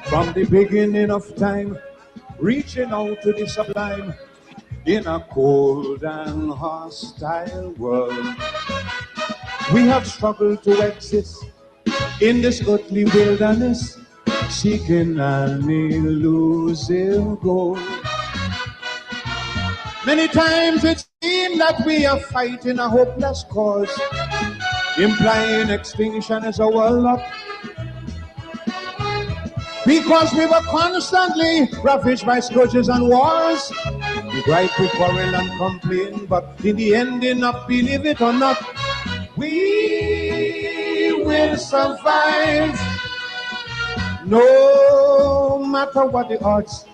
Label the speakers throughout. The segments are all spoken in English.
Speaker 1: From the beginning of time, reaching out to the sublime in a cold and hostile world. We have struggled to exist in this earthly wilderness, seeking an elusive goal. Many times it seems that we are fighting a hopeless cause, implying extinction is our lot. Because we were constantly ravaged by scourges and wars. We gripe, we quarrel and complain, but in the ending up, believe it or not, we will survive. No matter what the odds,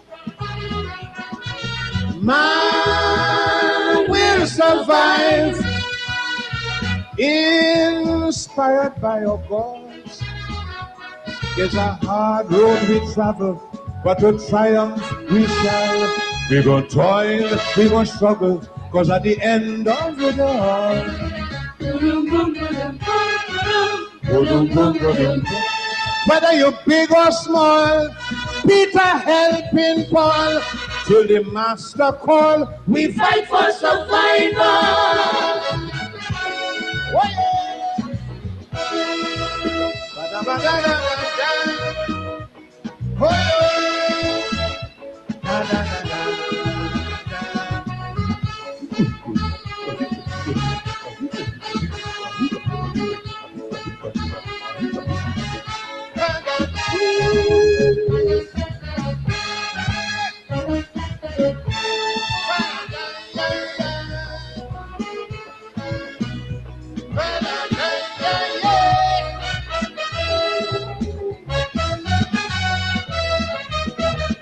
Speaker 1: man will survive. Inspired by our gods. It's a hard road we travel, but to triumph we shall. We gon' toil, we gon' struggle, cause at the end of it all, whether you're big or small, Peter helping Paul, till the master call, we fight for survival. Oh, yeah.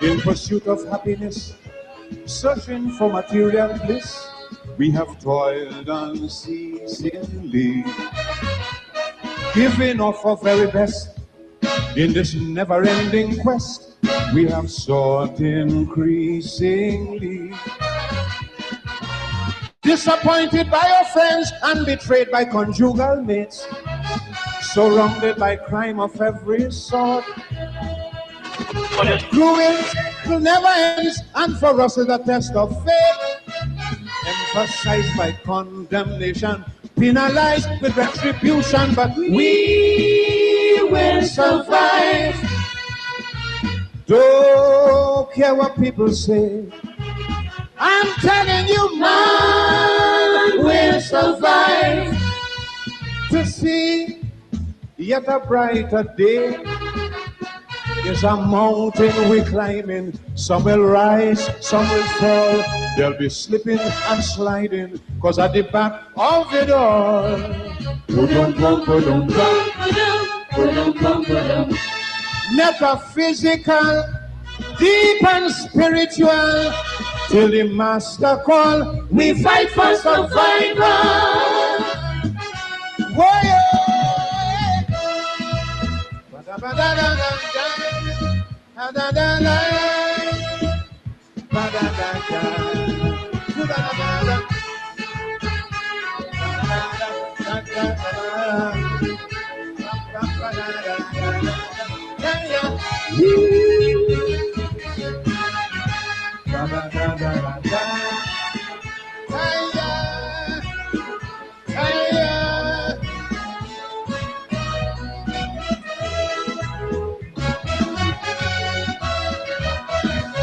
Speaker 1: In pursuit of happiness, searching for material bliss, we have toiled unceasingly, giving off our very best. In this never-ending quest, we have sought increasingly. Disappointed by our friends and betrayed by conjugal mates, surrounded by crime of every sort. Ruins will never end, and for us is a test of faith, emphasized by condemnation, penalized with retribution, but we will survive. Don't care what people say, I'm telling you, man will survive to see yet a brighter day. There's a mountain we're climbing, some will rise, some will fall. They'll be slipping and sliding, cause at the back of it all, metaphysical, deep and spiritual, till the master call, we fight for survival. Whoa, yeah.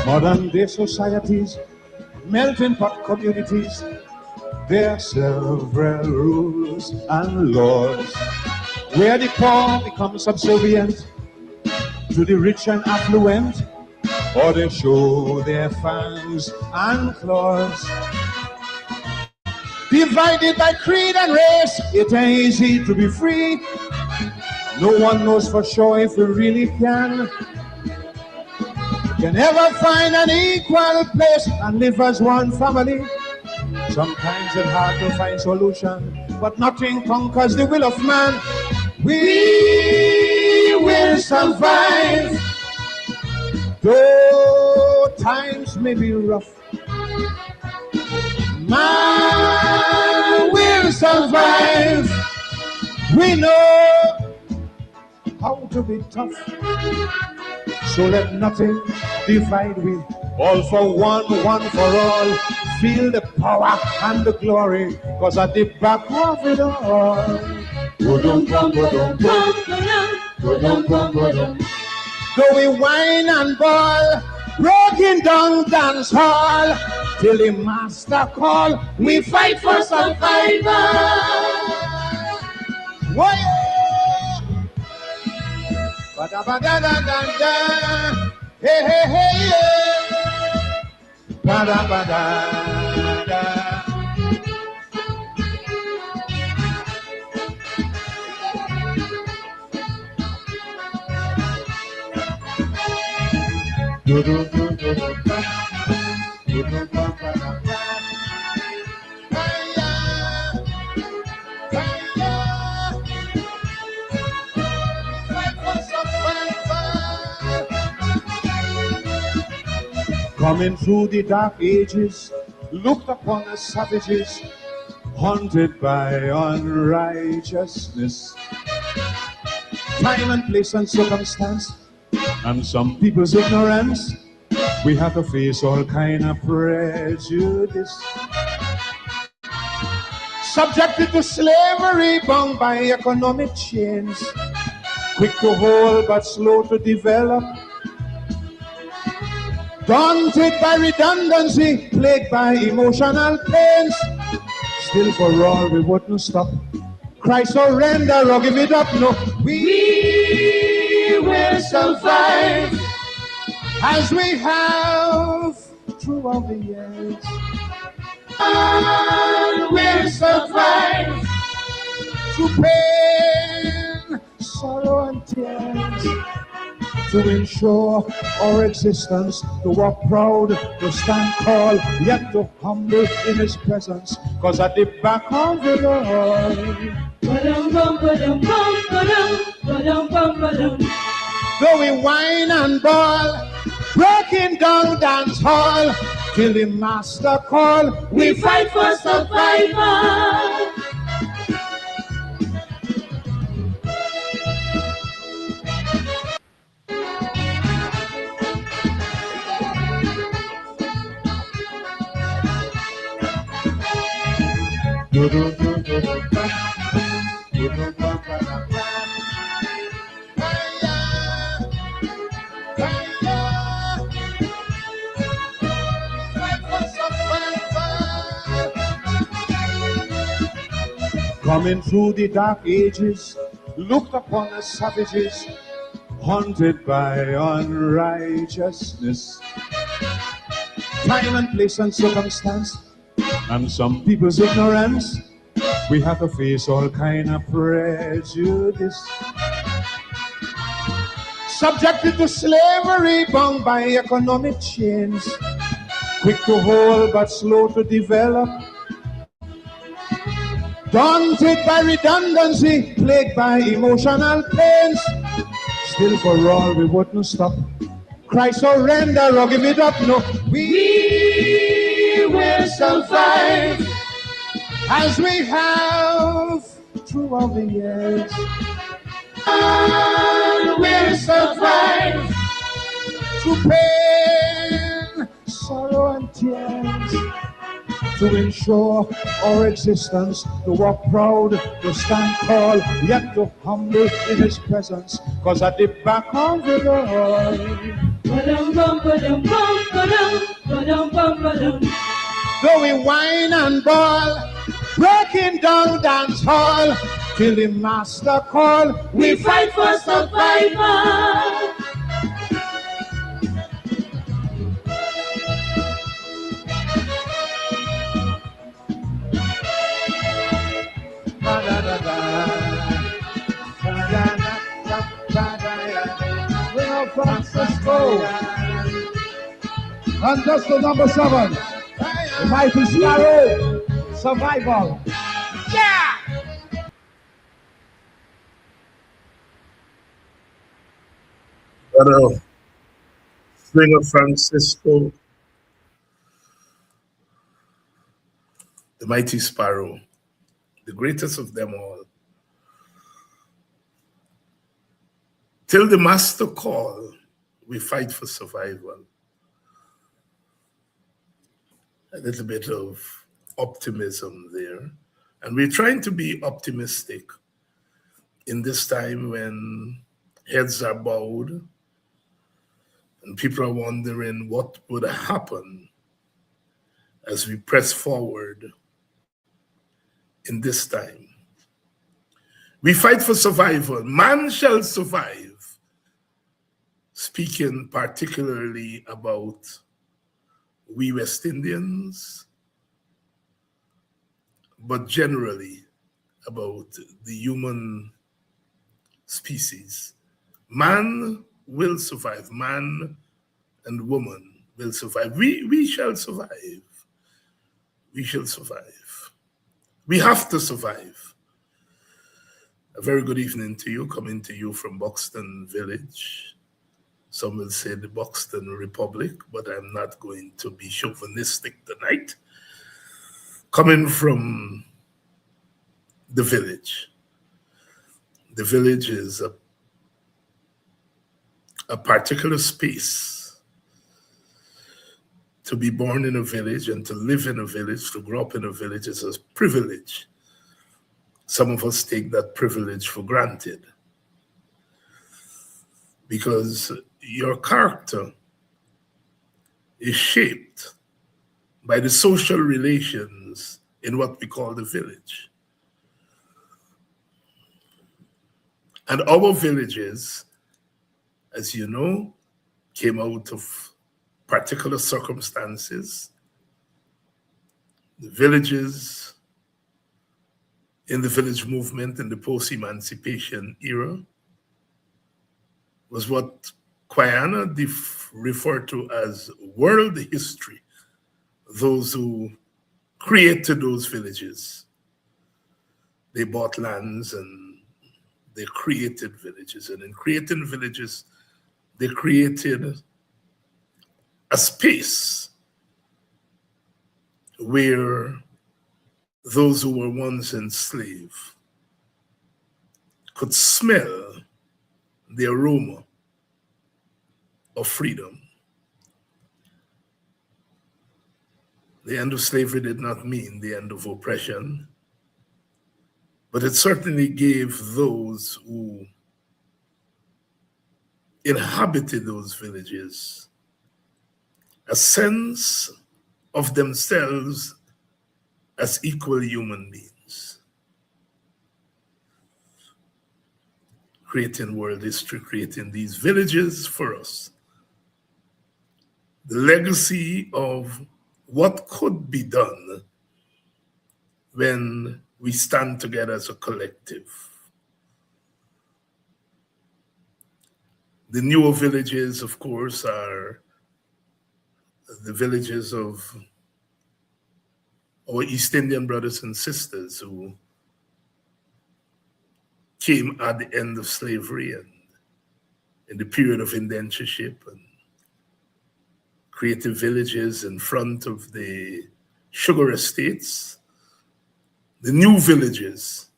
Speaker 1: Modern day societies, melting pot communities, there are several rules and laws, where the poor become subservient to the rich and affluent, or they show their fangs and claws. Divided by creed and race, it ain't easy to be free. No one knows for sure if we really can never find an equal place and live as one family. Sometimes it's hard to find solution, but nothing conquers the will of man. We will survive. Though times may be rough, man will survive. We know how to be tough, So let nothing divide we. All for one, one for all. Feel the power and the glory, cause at the back of it all. Though we whine and ball, broken down dance hall, till the master call, we fight for survival. Whoa! Ba-da-ba-da-da-da-da. Hey, hey, hey, yeah. Ba-da-ba-da-da. Coming through the dark ages, looked upon as savages, haunted by unrighteousness. Time and place and circumstance, and some people's ignorance, we have to face all kind of prejudice. Subjected to slavery, bound by economic chains, quick to hold but slow to develop. Daunted by redundancy, plagued by emotional pains, still for all we wouldn't stop. Christ surrender or give it up, no. We will survive as we have throughout the years. And we'll survive through pain, sorrow and tears, to ensure our existence, to walk proud, to stand tall, yet to humble in His presence, cause at the back of it all, though we whine and ball, breaking down dance hall, till the master call, we fight for survival. Coming through the dark ages, looked upon as savages, haunted by unrighteousness. Time and place and circumstance, and some people's ignorance, we have to face all kind of prejudice. Subjected to slavery, bound by economic chains, quick to hold but slow to develop. Daunted by redundancy, plagued by emotional pains, still for all we wouldn't stop. Christ surrender or give it up, no. We will survive as we have throughout the years. And we'll survive through pain, sorrow and tears, to ensure our existence, to walk proud, to stand tall, yet to humble in His presence, cause at the back of it all, though we whine and ball, breaking down dance hall, till the master call, we fight for survival.
Speaker 2: Francisco. And just the number 7, the Mighty Sparrow, Survival.
Speaker 1: Yeah!
Speaker 3: Brother Springer Francisco, the Mighty Sparrow, the greatest of them all. Till the master call, we fight for survival. A little bit of optimism there. And we're trying to be optimistic in this time when heads are bowed and people are wondering what would happen as we press forward in this time. We fight for survival. Man shall survive. Speaking particularly about we West Indians, but generally about the human species. Man will survive. Man and woman will survive. We shall survive. We shall survive. We have to survive. A very good evening to you, coming to you from Buxton Village. Some will say the Buxton Republic, but I'm not going to be chauvinistic tonight. Coming from the village. The village is a particular space. To be born in a village and to live in a village, to grow up in a village is a privilege. Some of us take that privilege for granted because your character is shaped by the social relations in what we call the village. And our villages, as you know, came out of particular circumstances. The villages in the village movement in the post-emancipation era was what Quayana referred to as world history. Those who created those villages, they bought lands and they created villages. And in creating villages, they created a space where those who were once enslaved could smell the aroma of freedom. The end of slavery did not mean the end of oppression, but it certainly gave those who inhabited those villages a sense of themselves as equal human beings. Creating world history, creating these villages for us. The legacy of what could be done when we stand together as a collective. The newer villages, of course, are the villages of our East Indian brothers and sisters who came at the end of slavery and in the period of indentureship and created villages in front of the sugar estates. The new villages,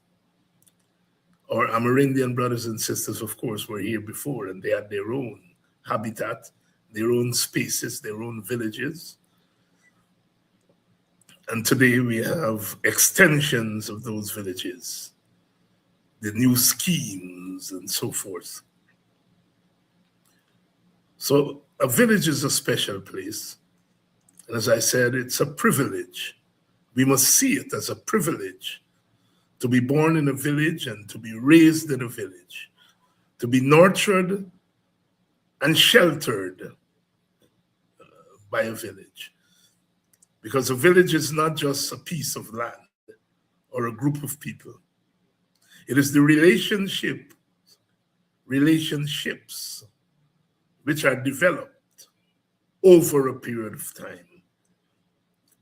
Speaker 3: our Amerindian brothers and sisters, of course, were here before, and they had their own habitat, their own spaces, their own villages. And today we have extensions of those villages, the new schemes and so forth. So a village is a special place. And as I said, it's a privilege. We must see it as a privilege to be born in a village and to be raised in a village, to be nurtured and sheltered by a village. Because a village is not just a piece of land or a group of people. It is the relationships which are developed over a period of time.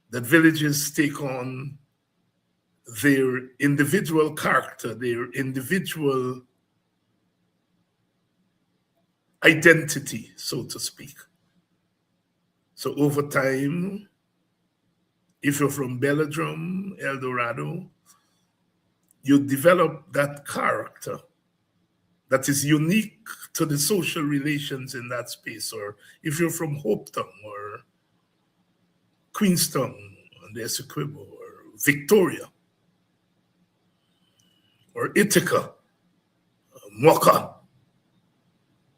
Speaker 3: That villages take on their individual character, their individual identity, so to speak. So over time, if you're from Belladrum, El Dorado, you develop that character that is unique to the social relations in that space, or if you're from Hopetown or Queenstown on the Essequibo, or Victoria, or Ithaca, Mocha,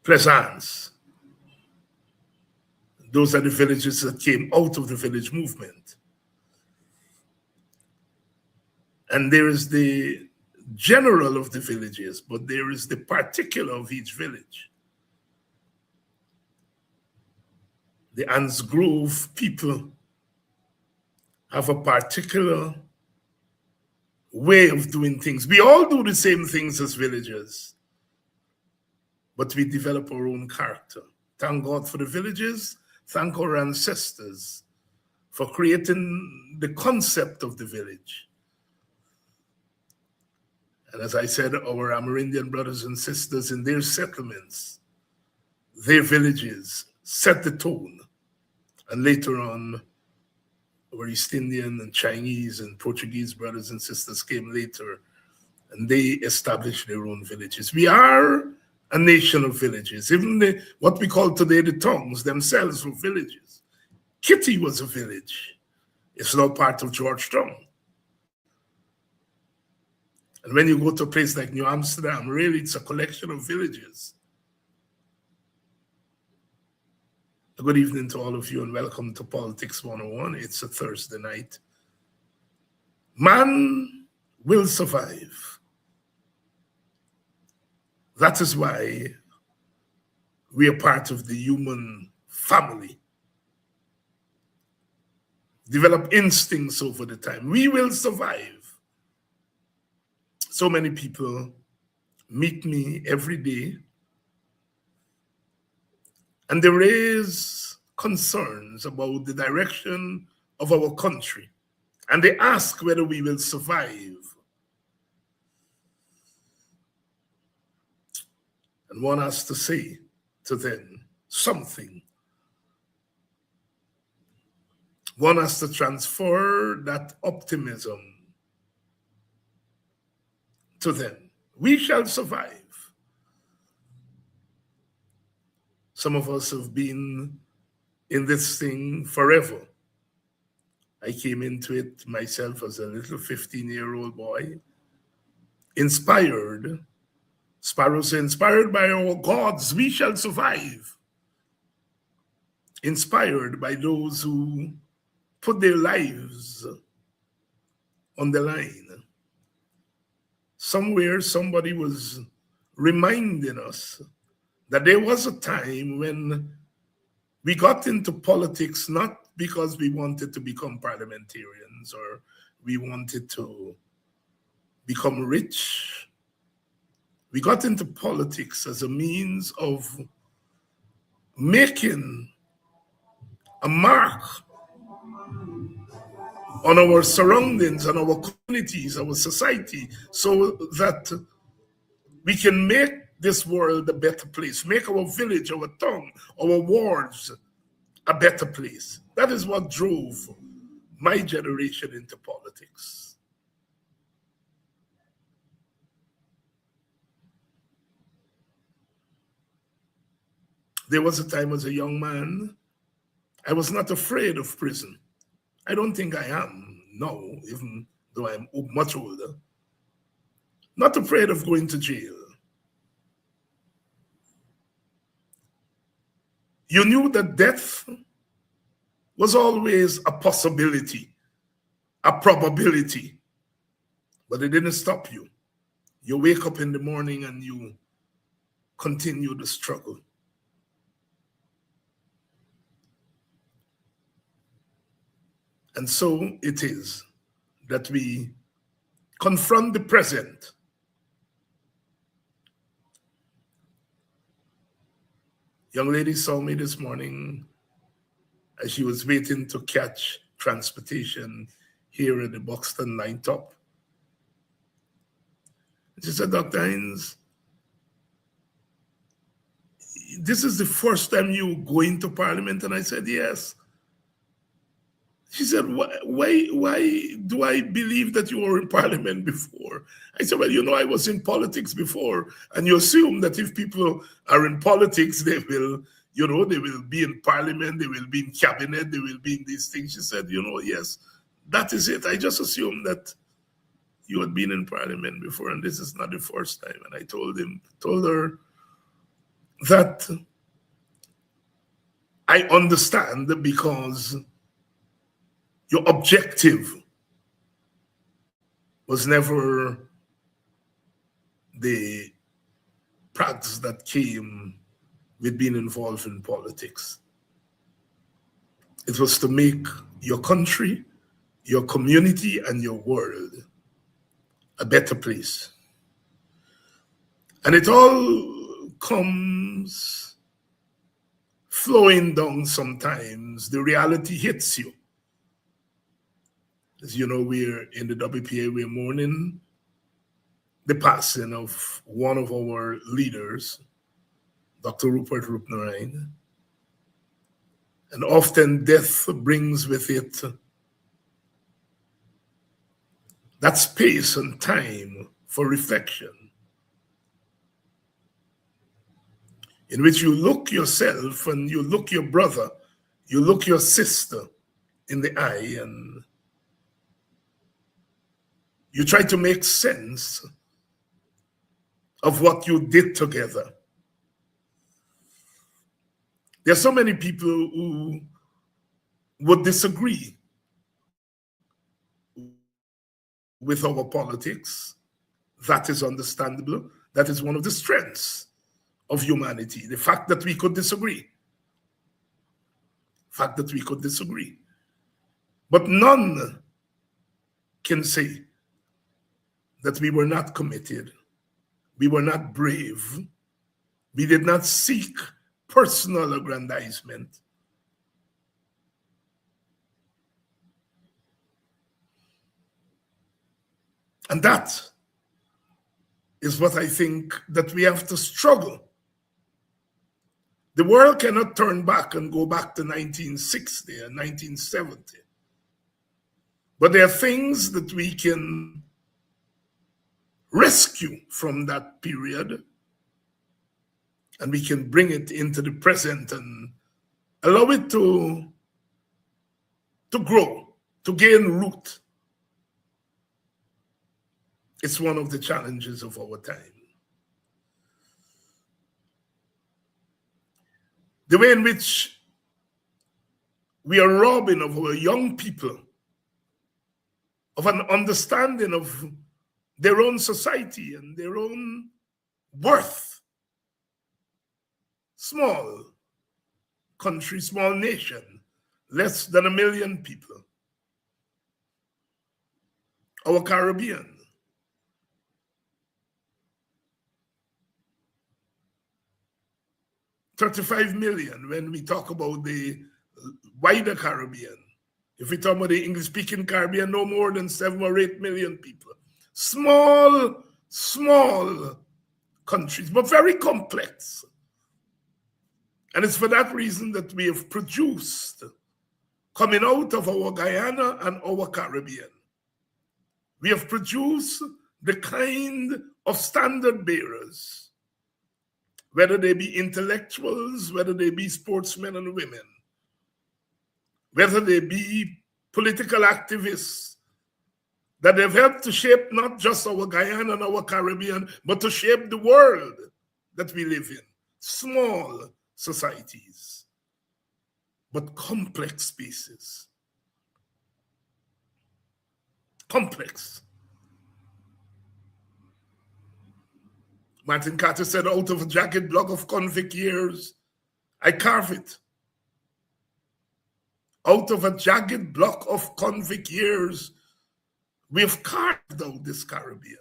Speaker 3: Plaisance. Those are the villages that came out of the village movement. And there is the general of the villages, but there is the particular of each village. The Anns Grove people have a particular way of doing things. We all do the same things as villagers, but we develop our own character. Thank God for the villages. Thank our ancestors for creating the concept of the village. And as I said, our Amerindian brothers and sisters in their settlements, their villages set the tone. And later on, our East Indian and Chinese and Portuguese brothers and sisters came later, and they established their own villages. We are a nation of villages. Even what we call today the tongues themselves were villages. Kitty was a village. It's now part of Georgetown. And when you go to a place like New Amsterdam, really it's a collection of villages. Good evening to all of you and welcome to Politics 101. It's a Thursday night. Man will survive. That is why we are part of the human family. Develop instincts over the time. We will survive. So many people meet me every day and they raise concerns about the direction of our country. And they ask whether we will survive. And one has to say to them something. One has to transfer that optimism to them. We shall survive. Some of us have been in this thing forever. I came into it myself as a little 15-year-old boy, inspired. Sparrows say, inspired by our gods, we shall survive. Inspired by those who put their lives on the line. Somewhere somebody was reminding us that there was a time when we got into politics not because we wanted to become parliamentarians or we wanted to become rich. We got into politics as a means of making a mark on our surroundings, on our communities, our society, so that we can make this world a better place, make our village, our town, our wards a better place. That is what drove my generation into politics. There was a time as a young man, I was not afraid of prison. I don't think I am now, even though I'm much older. Not afraid of going to jail. You knew that death was always a possibility, a probability, but it didn't stop you. You wake up in the morning and you continue the struggle. And so it is that we confront the present. Young lady saw me this morning as she was waiting to catch transportation here at the Buxton Line Top. She said, Dr. Hines, this is the first time you go into Parliament? And I said, yes. She said, why do I believe that you were in parliament before? I said, well, you know, I was in politics before. And you assume that if people are in politics, they will, you know, they will be in parliament, they will be in cabinet, they will be in these things. She said, you know, yes, that is it. I just assumed that you had been in parliament before, and this is not the first time. And I told her that I understand because your objective was never the practice that came with being involved in politics. It was to make your country, your community, and your world a better place. And it all comes flowing down sometimes. The reality hits you. As you know, we're in the WPA, we're mourning the passing of one of our leaders, Dr. Rupert Roopnarine. And often death brings with it that space and time for reflection, in which you look yourself and you look your brother, you look your sister in the eye, and you try to make sense of what you did together. There are so many people who would disagree with our politics. That is understandable. That is one of the strengths of humanity, the fact that we could disagree. Fact that we could disagree. But none can say that we were not committed, we were not brave, we did not seek personal aggrandizement. And that is what I think that we have to struggle. The world cannot turn back and go back to 1960 and 1970. But there are things that we can rescue from that period, and we can bring it into the present and allow it to grow, to gain root. It's one of the challenges of our time. The way in which we are robbing of our young people of an understanding of their own society and their own worth. Small country, small nation, less than 1 million people. Our Caribbean. $35 million when we talk about the wider Caribbean. If we talk about the English-speaking Caribbean, no more than 7 or 8 million people. Small countries, but very complex. And it's for that reason that we have produced, coming out of our Guyana and our Caribbean, we have produced the kind of standard bearers, whether they be intellectuals, whether they be sportsmen and women, whether they be political activists, that have helped to shape not just our Guyana and our Caribbean, but to shape the world that we live in. Small societies, but complex spaces. Complex. Martin Carter said, out of a jagged block of convict years, I carve it. Out of a jagged block of convict years, we have carved out this Caribbean.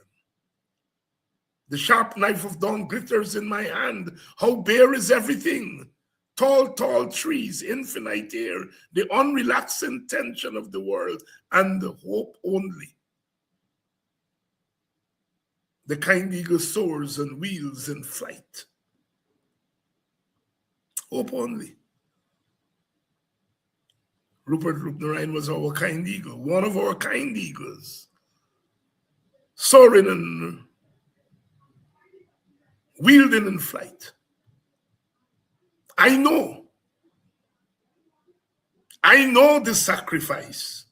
Speaker 3: The sharp knife of dawn glitters in my hand. How bare is everything? Tall trees, infinite air, the unrelaxing tension of the world, and the hope only. The kind eagle soars and wheels in flight. Hope only. Rupert Rupnarine was our kind eagle, one of our kind eagles, soaring and wielding in flight. I know the sacrifice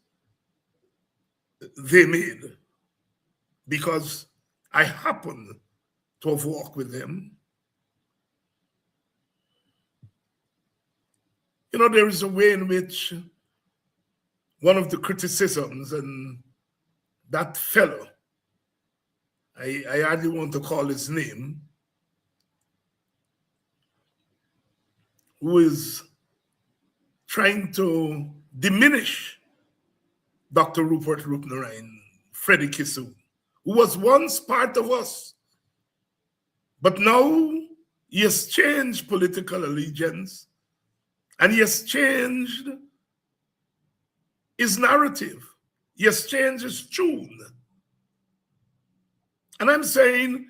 Speaker 3: they made because I happen to have walked with them. You know, there is a way in which one of the criticisms, and that fellow, I hardly want to call his name, who is trying to diminish Dr. Rupert Rupnarine, Freddie Kissoon, who was once part of us, but now he has changed political allegiance and he has changed his narrative. He has changed his tune. And I'm saying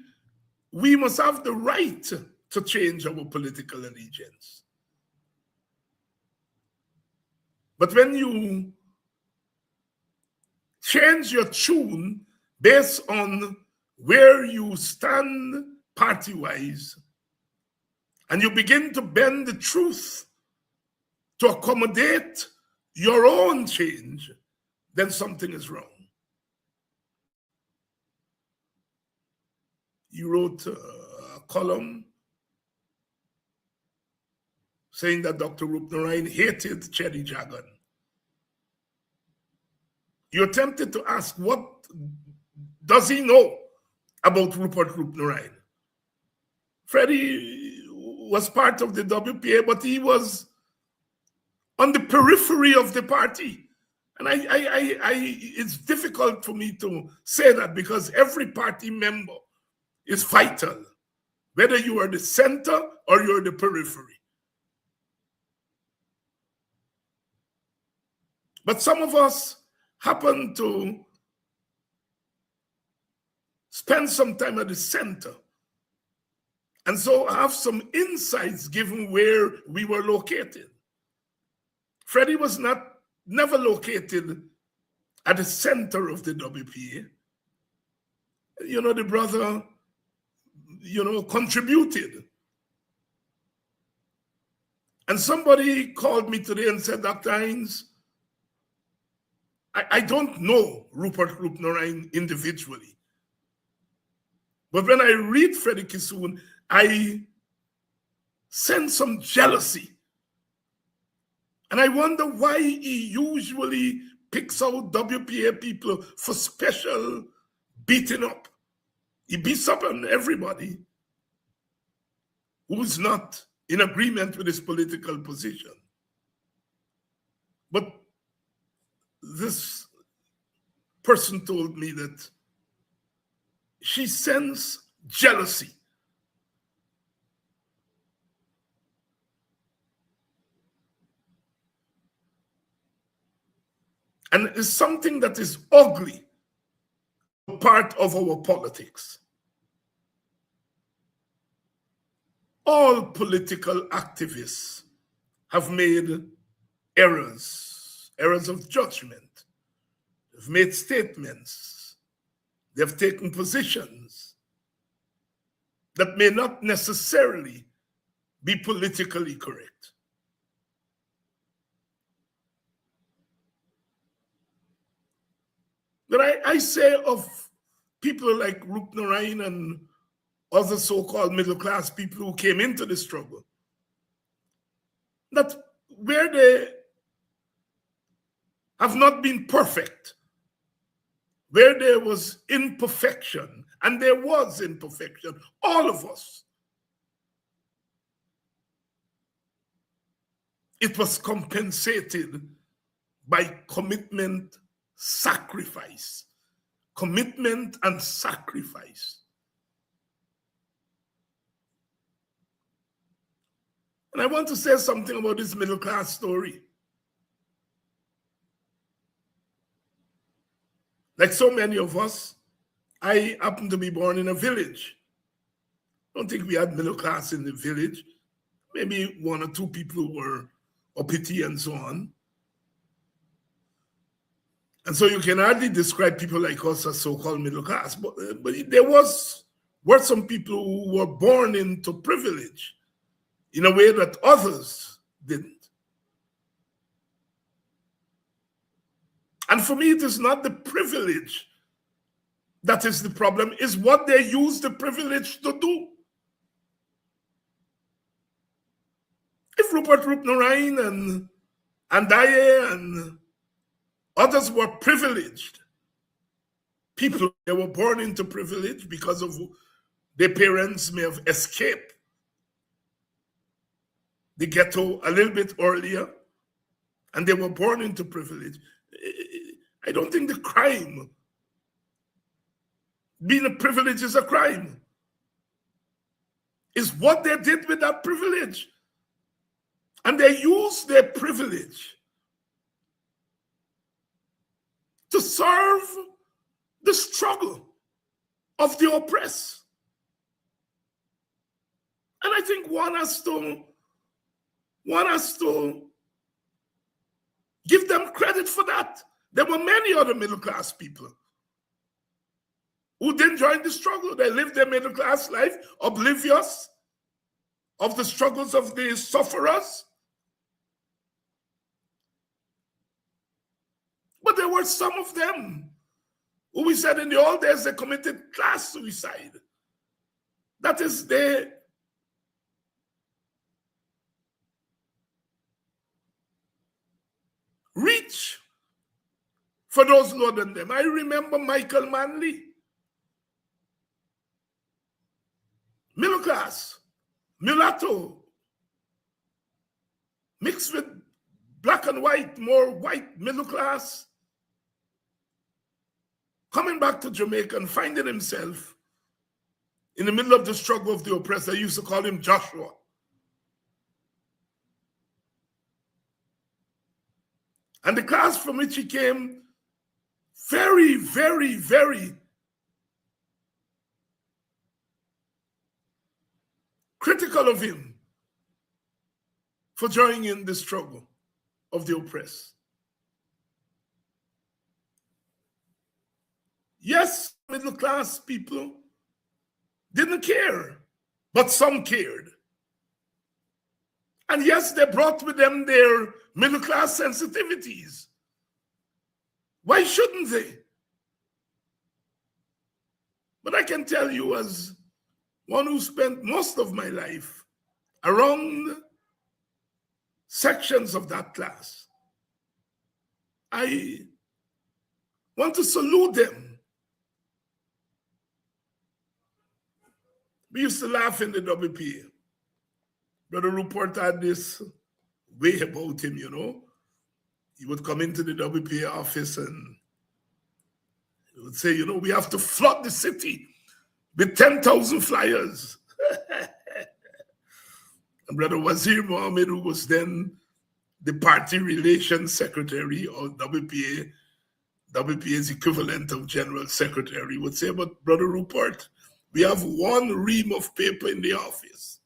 Speaker 3: we must have the right to change our political allegiance. But when you change your tune based on where you stand party-wise, and you begin to bend the truth to accommodate your own change, then something is wrong. You wrote a column saying that Dr. Rupnarine hated Cherry Jagan. You attempted to ask, what does he know about Rupert Rupnarine? Freddie was part of the WPA, but he was on the periphery of the party. And it's difficult for me to say that because every party member is vital, whether you are the center or you're the periphery. But some of us happen to spend some time at the center, and so have some insights given where we were located. Freddie was never located at the center of the WPA. You know, the brother, contributed. And somebody called me today and said, Dr. Hines, I don't know Rupert Rupnarine individually. But when I read Freddie Kissoon, I sense some jealousy. And I wonder why he usually picks out WPA people for special beating up. He beats up on everybody who is not in agreement with his political position. But this person told me that she sensed jealousy. And it's something that is ugly, part of our politics. All political activists have made errors of judgment. They've made statements. They've taken positions that may not necessarily be politically correct. But I say of people like Rupnarine and other so-called middle-class people who came into the struggle, that where they have not been perfect, where there was imperfection, and there was imperfection, all of us, it was compensated by commitment, sacrifice. Commitment and sacrifice. And I want to say something about this middle class story. Like so many of us, I happen to be born in a village. I don't think we had middle class in the village. Maybe one or two people were uppity and so on. And so you can hardly describe people like us as so-called middle class, but there were some people who were born into privilege in a way that others didn't. And for me, it is not the privilege that is the problem, it's what they use the privilege to do. If Rupert Roopnaraine and Andaye and others were privileged people, they were born into privilege because of their parents may have escaped the ghetto a little bit earlier, and they were born into privilege. I don't think the crime, being a privilege is a crime. It's what they did with that privilege. And they used their privilege to serve the struggle of the oppressed. And I think one has to give them credit for that. There were many other middle-class people who didn't join the struggle. They lived their middle-class life oblivious of the struggles of the sufferers. But there were some of them who we said in the old days they committed class suicide. That is, they reach for those lower than them. I remember Michael Manley, middle class, mulatto, mixed with black and white, more white middle class, coming back to Jamaica and finding himself in the middle of the struggle of the oppressed. I used to call him Joshua. And the class from which he came, very, very, very critical of him for joining in the struggle of the oppressed. Yes, middle class people didn't care, but some cared. And yes, they brought with them their middle class sensitivities. Why shouldn't they? But I can tell you, as one who spent most of my life around sections of that class, I want to salute them. We used to laugh in the WPA. Brother Rupert had this way about him, you know. He would come into the WPA office and he would say, you know, we have to flood the city with 10,000 flyers. And Brother Wazir Mohammed, who was then the party relations secretary or WPA's equivalent of general secretary, would say, but Brother Rupert, we have one ream of paper in the office.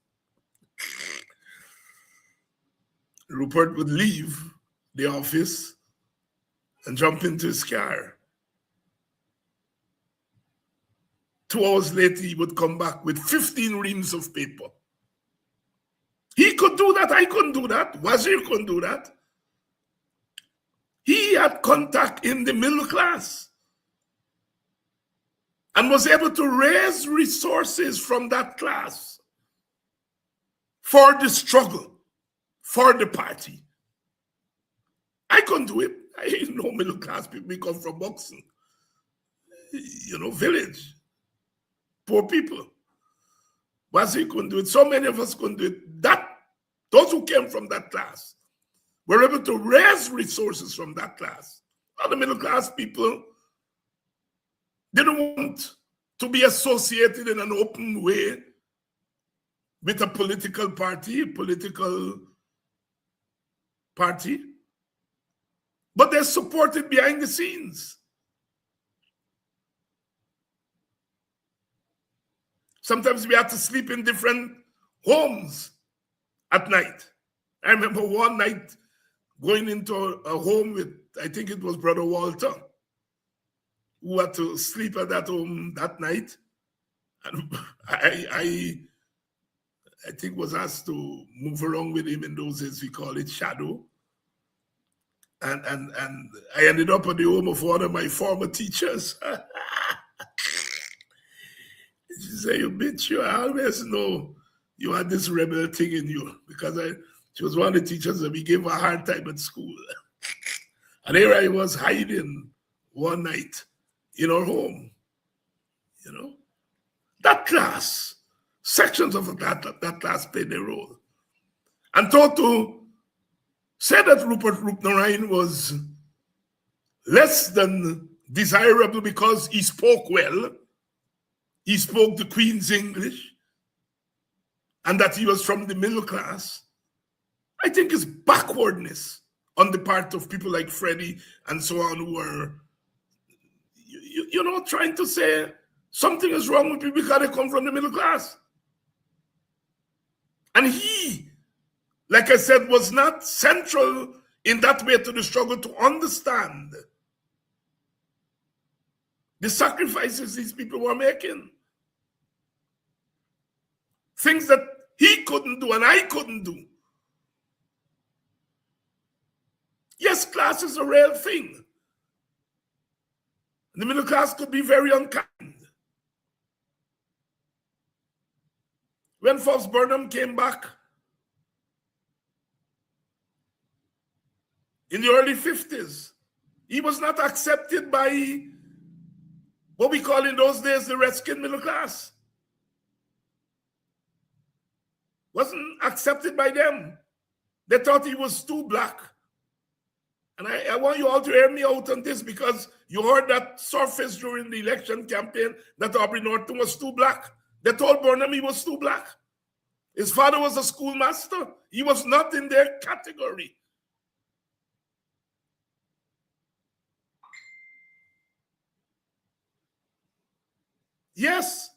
Speaker 3: Rupert would leave the office and jump into his car. 2 hours later, he would come back with 15 reams of paper. He could do that. I couldn't do that. Wazir couldn't do that. He had contact in the middle class and was able to raise resources from that class for the struggle, for the party. I couldn't do it. I know middle class people. We come from Buxton, you know, village, poor people. Wazir couldn't do it. So many of us couldn't do it. Those who came from that class were able to raise resources from that class. Other middle class people didn't want to be associated in an open way with a political party, but they supported behind the scenes. Sometimes we had to sleep in different homes at night. I remember one night going into a home with, I think it was Brother Walter, who had to sleep at that home that night. And I think was asked to move along with him. In those days we call it shadow. And I ended up at the home of one of my former teachers. She said, "You bitch, you always know you had this rebel thing in you," because she was one of the teachers that we gave her a hard time at school. And here I was hiding one night in her home. You know, that class, sections of that class played their role. And Toto said that Rupert Roopnarine was less than desirable because he spoke well. He spoke the Queen's English, and that he was from the middle class. I think it's backwardness on the part of people like Freddie and so on, who are, trying to say something is wrong with people because they come from the middle class. And he, like I said, was not central in that way to the struggle to understand the sacrifices these people were making. Things that he couldn't do and I couldn't do. Yes, class is a real thing. The middle class could be very unkind. When Forbes Burnham came back in the early 50s, he was not accepted by what we call in those days the Redskin middle class. Wasn't accepted by them. They thought he was too black. And I want you all to hear me out on this, because you heard that surface during the election campaign that Aubrey Norton was too black. They told Burnham he was too black. His father was a schoolmaster. He was not in their category. Yes,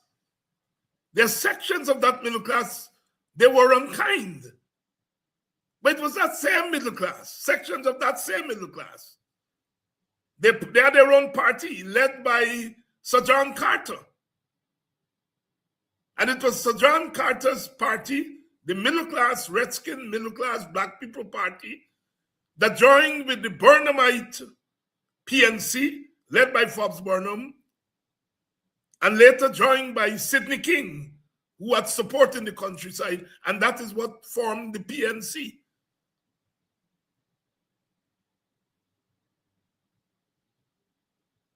Speaker 3: there's sections of that middle class, they were unkind. But it was that same middle class, sections of that same middle class. They had their own party led by Sir John Carter. And it was Sir John Carter's party, the middle class, Redskin middle class Black People Party, that joined with the Burnhamite PNC, led by Forbes Burnham, and later joined by Sidney King, who had support in the countryside, and that is what formed the PNC.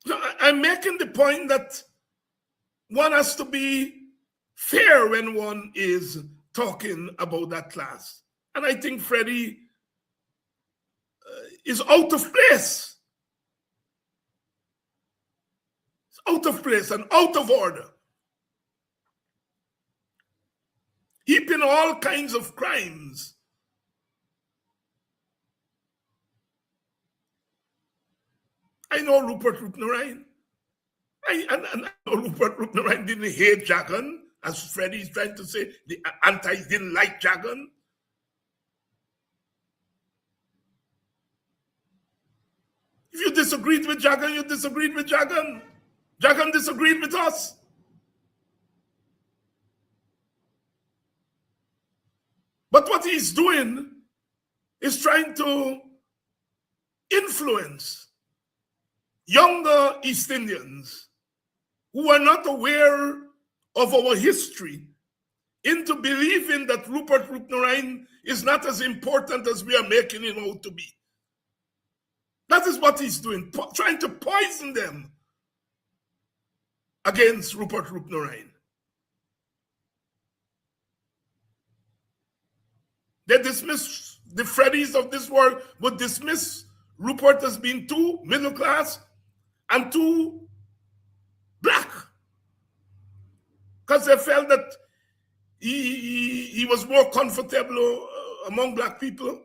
Speaker 3: So I'm making the point that one has to be fair when one is talking about that class. And I think Freddie is out of place. It's out of place and out of order. Heaping all kinds of crimes. I know Rupert Roopnarine. I know Rupert Roopnarine didn't hate Jagan, as Freddie is trying to say. The antis didn't like Jagan. If you disagreed with Jagan, you disagreed with Jagan. Jagan disagreed with us. But what he's doing is trying to influence younger East Indians who are not aware of our history into believing that Rupert Roopnarine is not as important as we are making him out to be. That is what he's doing, trying to poison them against Rupert Roopnarine. They dismiss, the Freddies of this world would dismiss Rupert as being too middle class and too black, because they felt that he was more comfortable among black people.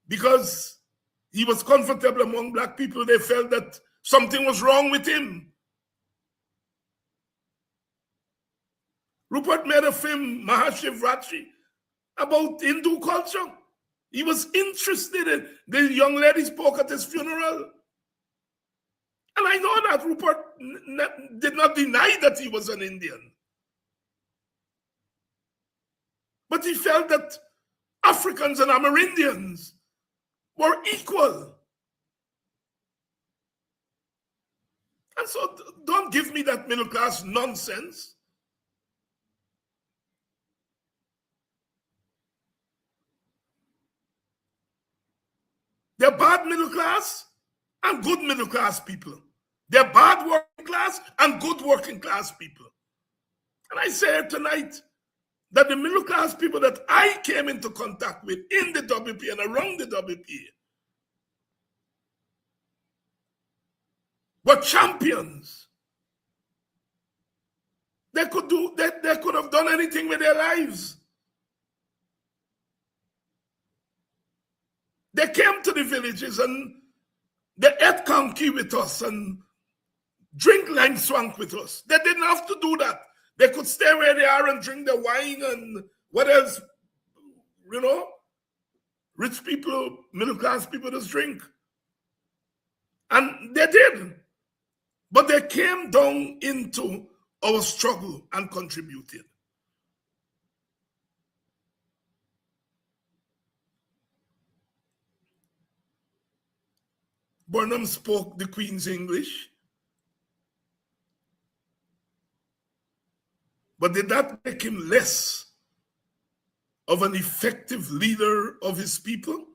Speaker 3: Because he was comfortable among black people, they felt that something was wrong with him. Rupert made a film, Mahashivratri, about Hindu culture. He was interested in, the young lady spoke at his funeral. And I know that Rupert did not deny that he was an Indian. But he felt that Africans and Amerindians were equal. And so don't give me that middle class nonsense. They're bad middle class and good middle class people. They're bad working class and good working class people. And I say tonight that the middle class people that I came into contact with in the WP and around the WP were champions. They could have done anything with their lives. They came to the villages and they ate conky with us and drink lang swank with us. They didn't have to do that. They could stay where they are and drink their wine and what else, you know, rich people, middle class people just drink. And they did. But they came down into our struggle and contributed. Burnham spoke the Queen's English. But did that make him less of an effective leader of his people?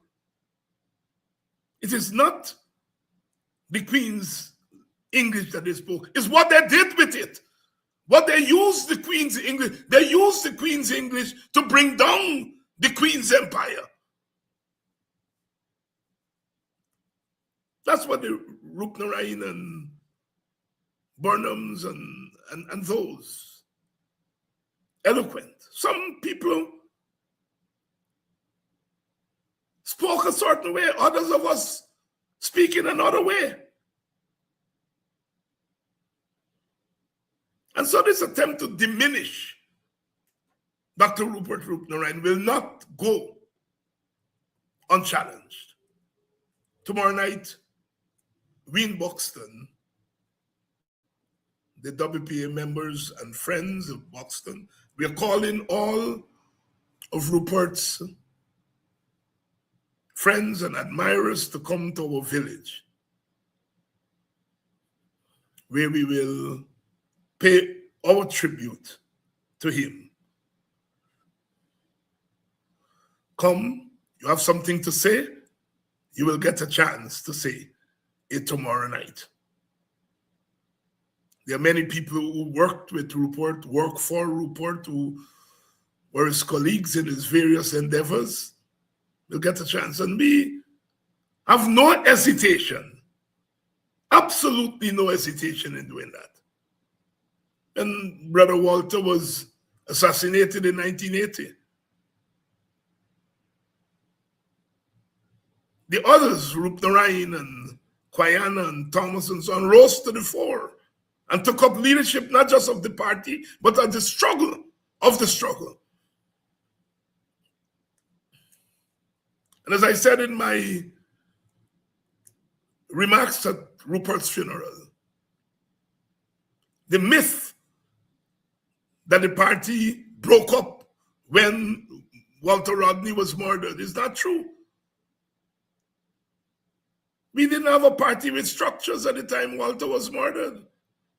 Speaker 3: It is not the Queen's English that they spoke. It's what they did with it. What they used the Queen's English. They used the Queen's English to bring down the Queen's empire. That's what the Roopnaraine and Burnhams and those eloquent. Some people spoke a certain way, others of us speak in another way. And so this attempt to diminish Dr. Rupert Roopnaraine will not go unchallenged. Tomorrow night, we in Buxton, the WPA members and friends of Buxton, we are calling all of Rupert's friends and admirers to come to our village, where we will pay our tribute to him. Come, you have something to say, you will get a chance to say it tomorrow night. There are many people who worked with Rupert, work for Rupert, who were his colleagues in his various endeavors. We'll get a chance. And we have no hesitation, absolutely no hesitation in doing that. And Brother Walter was assassinated in 1980. The others, Roopnaraine and Quayana and Thomas and so on, rose to the fore and took up leadership, not just of the party, but of the struggle, And as I said in my remarks at Rupert's funeral, the myth that the party broke up when Walter Rodney was murdered is not true. We didn't have a party with structures at the time Walter was murdered.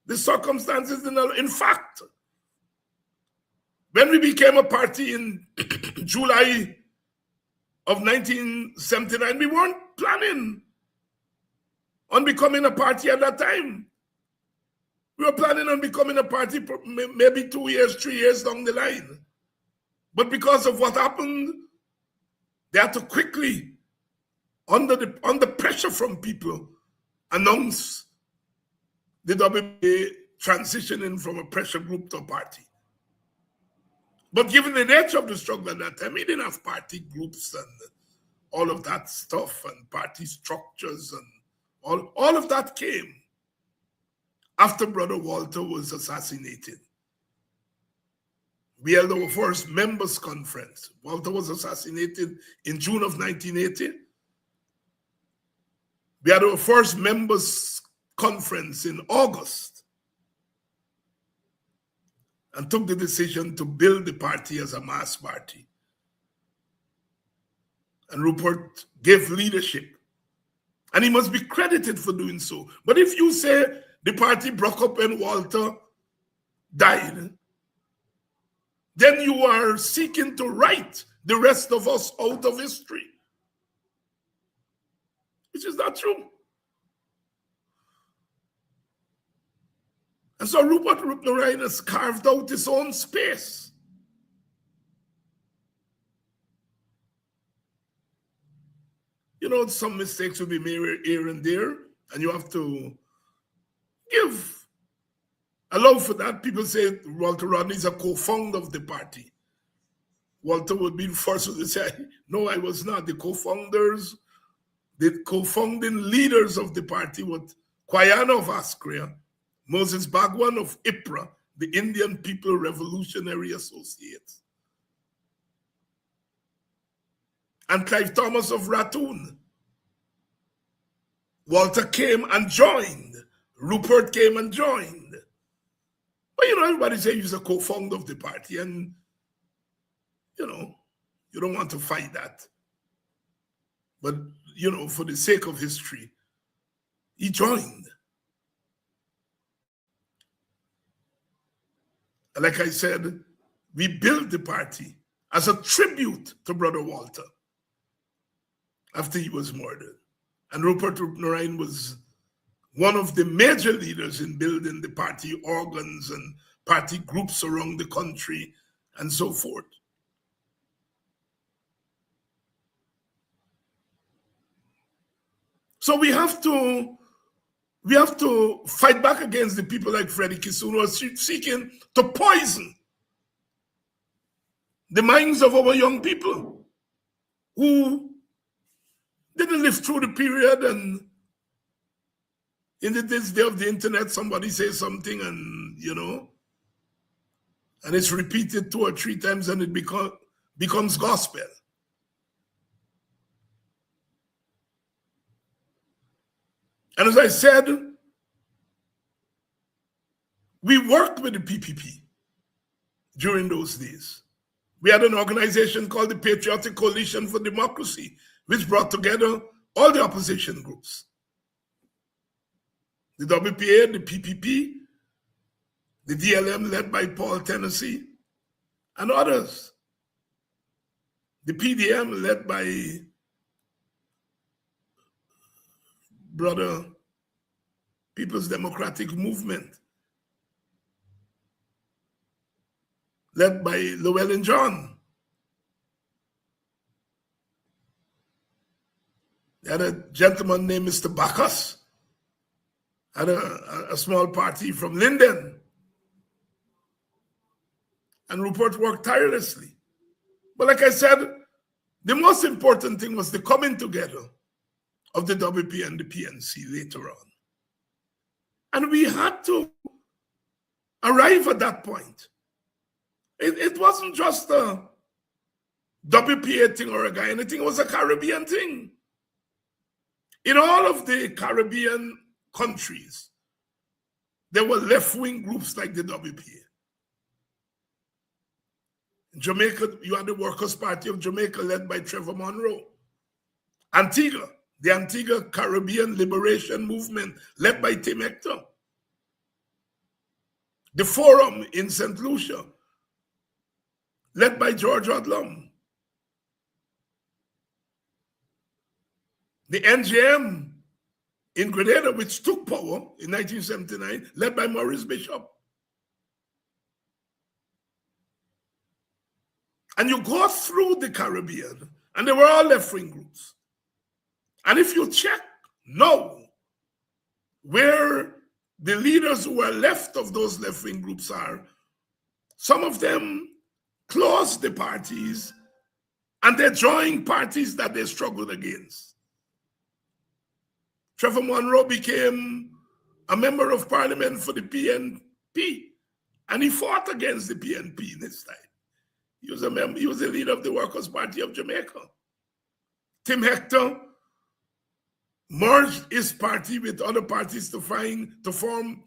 Speaker 3: The circumstances did not. In fact, when we became a party in July of 1979, we weren't planning on becoming a party at that time. We were planning on becoming a party maybe 2 years, 3 years down the line. But because of what happened, they had to quickly, under pressure from people, announce the WPA transitioning from a pressure group to a party. But given the nature of the struggle at that time, we didn't have party groups and all of that stuff and party structures and all of that came after Brother Walter was assassinated. We held our first members conference. Walter was assassinated in June of 1980. We had our first members conference in August and took the decision to build the party as a mass party. And Rupert gave leadership. And he must be credited for doing so. But if you say the party broke up and Walter died, then you are seeking to write the rest of us out of history, which is not true. And so Rupert Rupnaraine has carved out his own space. You know, some mistakes will be made here and there, and you have to allow for that. People say Walter Rodney is a co-founder of the party. Walter would be the first to say, no, I was not. The co-founders, the co-founding leaders of the party were Kwayana of Askria, Moses Bhagwan of IPRA, the Indian People Revolutionary Associates, and Clive Thomas of Ratoon. Walter came and joined. Rupert came and joined. But you know, everybody says he's a co-founder of the party, and you know, you don't want to fight that. But you know, for the sake of history, he joined. And like I said, we built the party as a tribute to Brother Walter after he was murdered. And Rupert Rupnaraine was one of the major leaders in building the party organs and party groups around the country and so forth. So we have to fight back against the people like Freddie Kissoon who are seeking to poison the minds of our young people who didn't live through the period, and in this day of the internet, somebody says something and, you know, and it's repeated 2 or 3 times and it becomes gospel. And as I said, we worked with the PPP during those days. We had an organization called the Patriotic Coalition for Democracy, which brought together all the opposition groups. The WPA, the PPP, the DLM led by Paul Tennessee, and others. The PDM led by Brother People's Democratic Movement, led by Llewellyn John. They had a gentleman named Mr. Bacchus, had a small party from Linden. And Rupert worked tirelessly. But like I said, the most important thing was the coming together of the WP and the PNC later on. And we had to arrive at that point. It wasn't just a WPA thing or a Guyana thing, it was a Caribbean thing. In all of the Caribbean countries, there were left-wing groups like the WPA. In Jamaica, you had the Workers' Party of Jamaica led by Trevor Monroe. Antigua, the Antigua Caribbean Liberation Movement led by Tim Hector. The Forum in St. Lucia, led by George Odlum. The NJM in Grenada, which took power in 1979, led by Maurice Bishop. And you go through the Caribbean, and they were all left-wing groups. And if you check now where the leaders who are left of those left-wing groups are, some of them closed the parties, and they're joining parties that they struggled against. Trevor Monroe became a member of parliament for the PNP, and he fought against the PNP this time. He was a leader of the Workers' Party of Jamaica. Tim Hector merged his party with other parties to form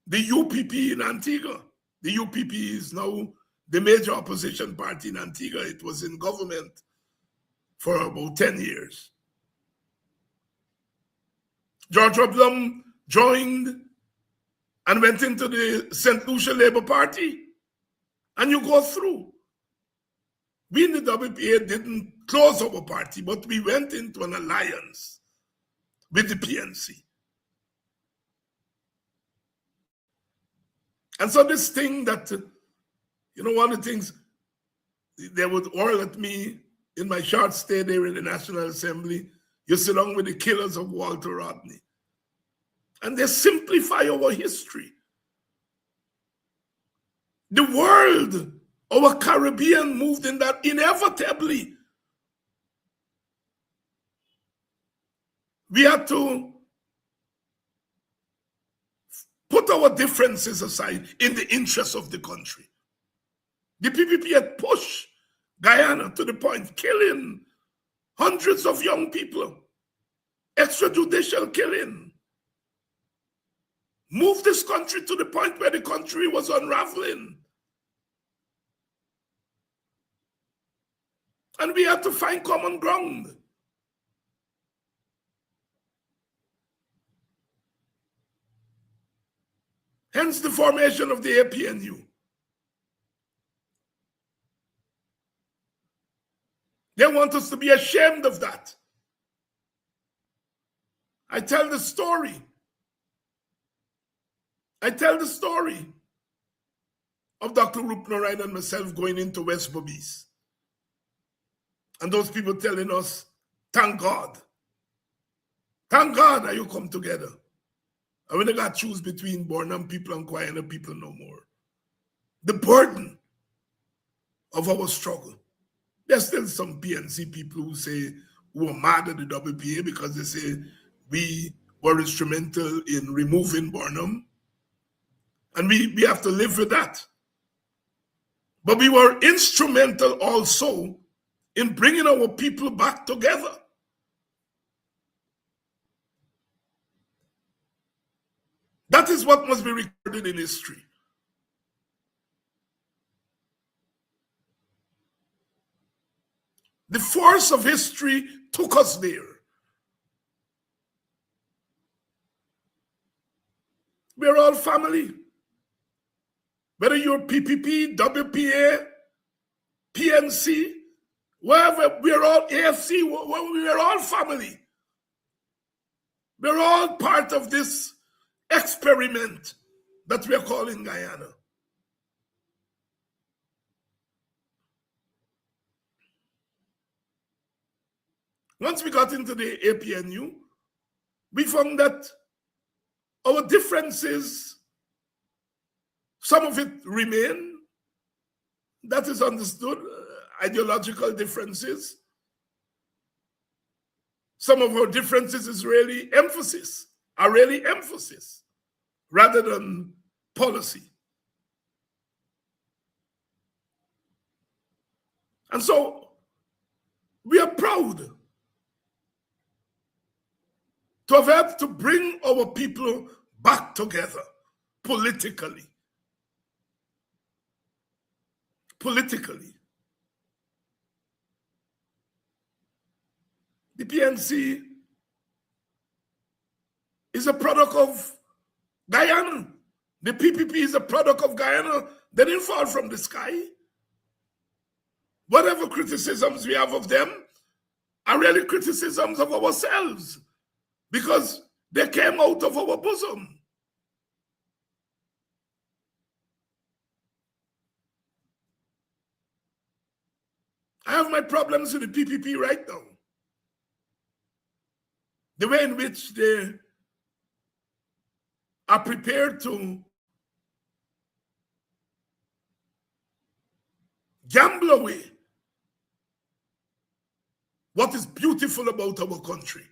Speaker 3: the UPP in Antigua. The UPP is now the major opposition party in Antigua. It was in government for about 10 years. George Roblam joined and went into the St. Lucia Labour Party, and you go through. We in the WPA didn't close our party, but we went into an alliance with the PNC. And so this thing that, one of the things they would oil at me in my short stay there in the National Assembly, you sit down with the killers of Walter Rodney. And they simplify our history. The world, our Caribbean moved in that inevitably. We had to put our differences aside in the interest of the country. The PPP had pushed Guyana to the point, killing hundreds of young people, extrajudicial killing. Moved this country to the point where the country was unraveling. And we had to find common ground. Hence the formation of the APNU. They want us to be ashamed of that. I tell the story. of Dr. Rupnarayan and myself going into West Bobbies. And those people telling us, thank God. Thank God that you come together. And we don't got to choose between Bornham people and Guyana people no more. The burden of our struggle. There's still some PNC people who are mad at the WPA because they say we were instrumental in removing Bornham. And we have to live with that. But we were instrumental also in bringing our people back together. That is what must be recorded in history. The force of history took us there. We're all family. Whether you're PPP, WPA, PNC, wherever, we're all AFC, we're all family. We're all part of this experiment that we are calling Guyana. Once we got into the APNU, we found that our differences, some of it remain. That is understood, ideological differences. Some of our differences are really emphasis rather than policy. And so we are proud to have helped to bring our people back together politically. The PNC is a product of Guyana. The PPP is a product of Guyana. They didn't fall from the sky. Whatever criticisms we have of them are really criticisms of ourselves because they came out of our bosom. I have my problems with the PPP right now. The way in which they are prepared to gamble away what is beautiful about our country.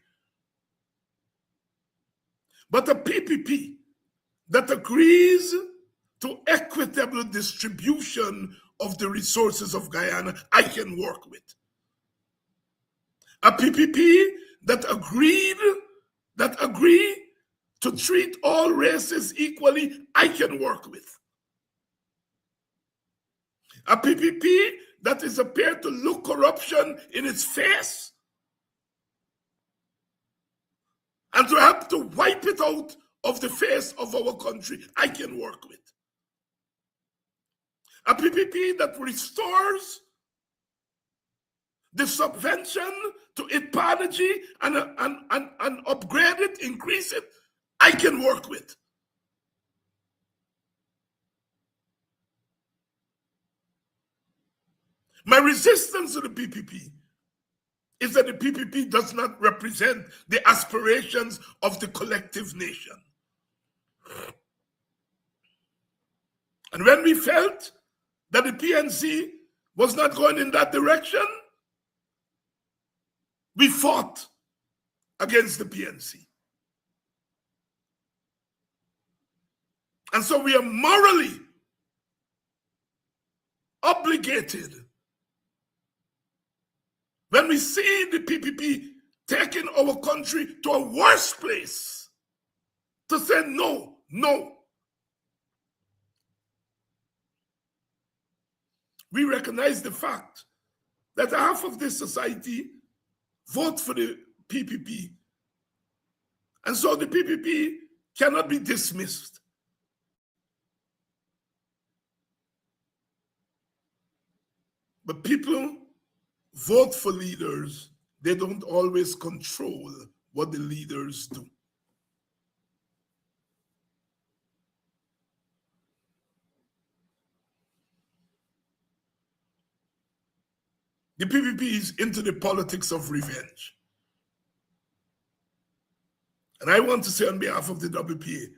Speaker 3: But a PPP that agrees to equitable distribution of the resources of Guyana, I can work with. A PPP that agreed that agree to treat all races equally, I can work with. A PPP that is prepared to look corruption in its face and to help to wipe it out of the face of our country, I can work with. A PPP that restores the subvention to IPANEGY and upgrade it, increase it, I can work with. My resistance to the PPP is that the PPP does not represent the aspirations of the collective nation. And when we felt that the PNC was not going in that direction, we fought against the PNC. And so we are morally obligated when we see the PPP taking our country to a worse place to say no, no. We recognize the fact that half of this society vote for the PPP. And so the PPP cannot be dismissed. But people vote for leaders. They don't always control what the leaders do. The PPP is into the politics of revenge. And I want to say on behalf of the WPA,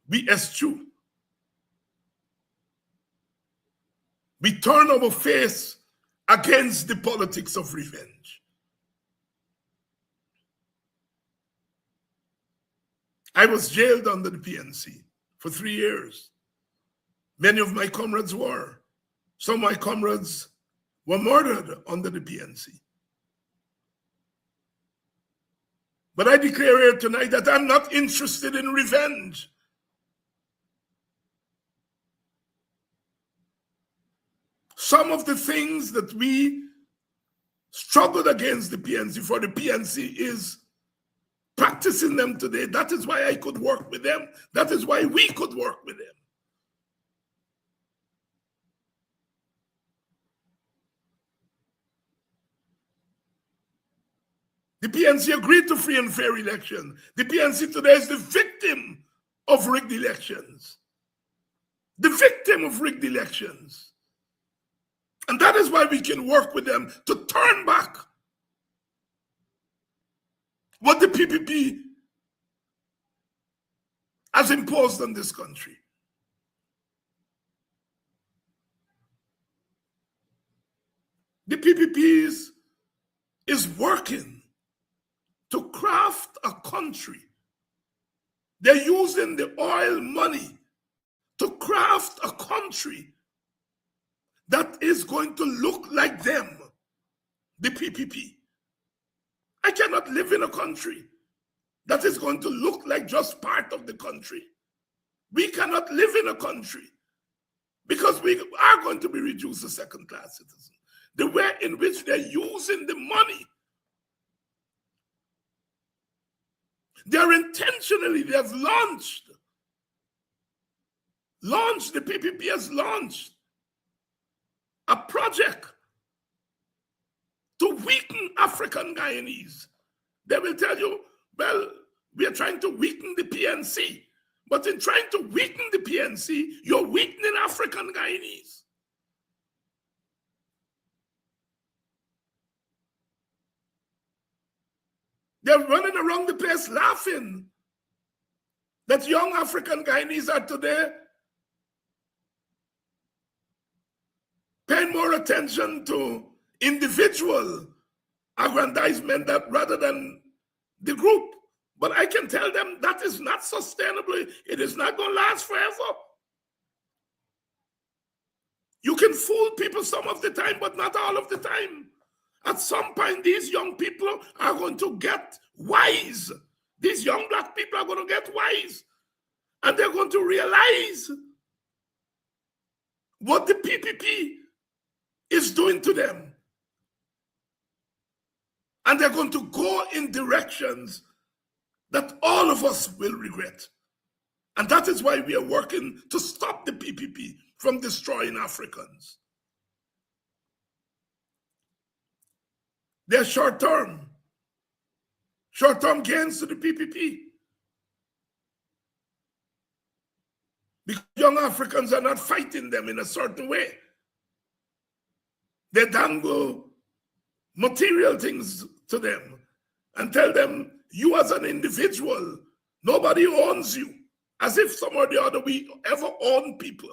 Speaker 3: we eschew. We turn our face against the politics of revenge. I was jailed under the PNC for 3 years. Many of my comrades were. Some of my comrades were murdered under the PNC. But I declare here tonight that I'm not interested in revenge. Some of the things that we struggled against the PNC for, the PNC is practicing them today. That is why I could work with them. That is why we could work with them. The PNC agreed to free and fair election. The PNC today is the victim of rigged elections. The victim of rigged elections. And that is why we can work with them to turn back what the PPP has imposed on this country. The PPP is working to craft a country. They're using the oil money to craft a country that is going to look like them, the PPP. I cannot live in a country that is going to look like just part of the country. We cannot live in a country because we are going to be reduced to second-class citizens. The way in which they're using the money, they have launched, the PPP has launched a project to weaken African Guyanese. They will tell you, well, we are trying to weaken the PNC. But in trying to weaken the PNC, you're weakening African Guyanese. They're running around the place laughing that young African Guyanese are today paying more attention to individual aggrandizement rather than the group. But I can tell them that is not sustainable. It is not going to last forever. You can fool people some of the time, but not all of the time. At some point, these young people are going to get wise these young black people are going to get wise. And they're going to realize what the PPP is doing to them. And they're going to go in directions that all of us will regret. And that is why we are working to stop the PPP from destroying Africans. They're short-term gains to the PPP. Because young Africans are not fighting them in a certain way. They dangle material things to them and tell them, you as an individual, nobody owns you, as if some or the other we ever own people.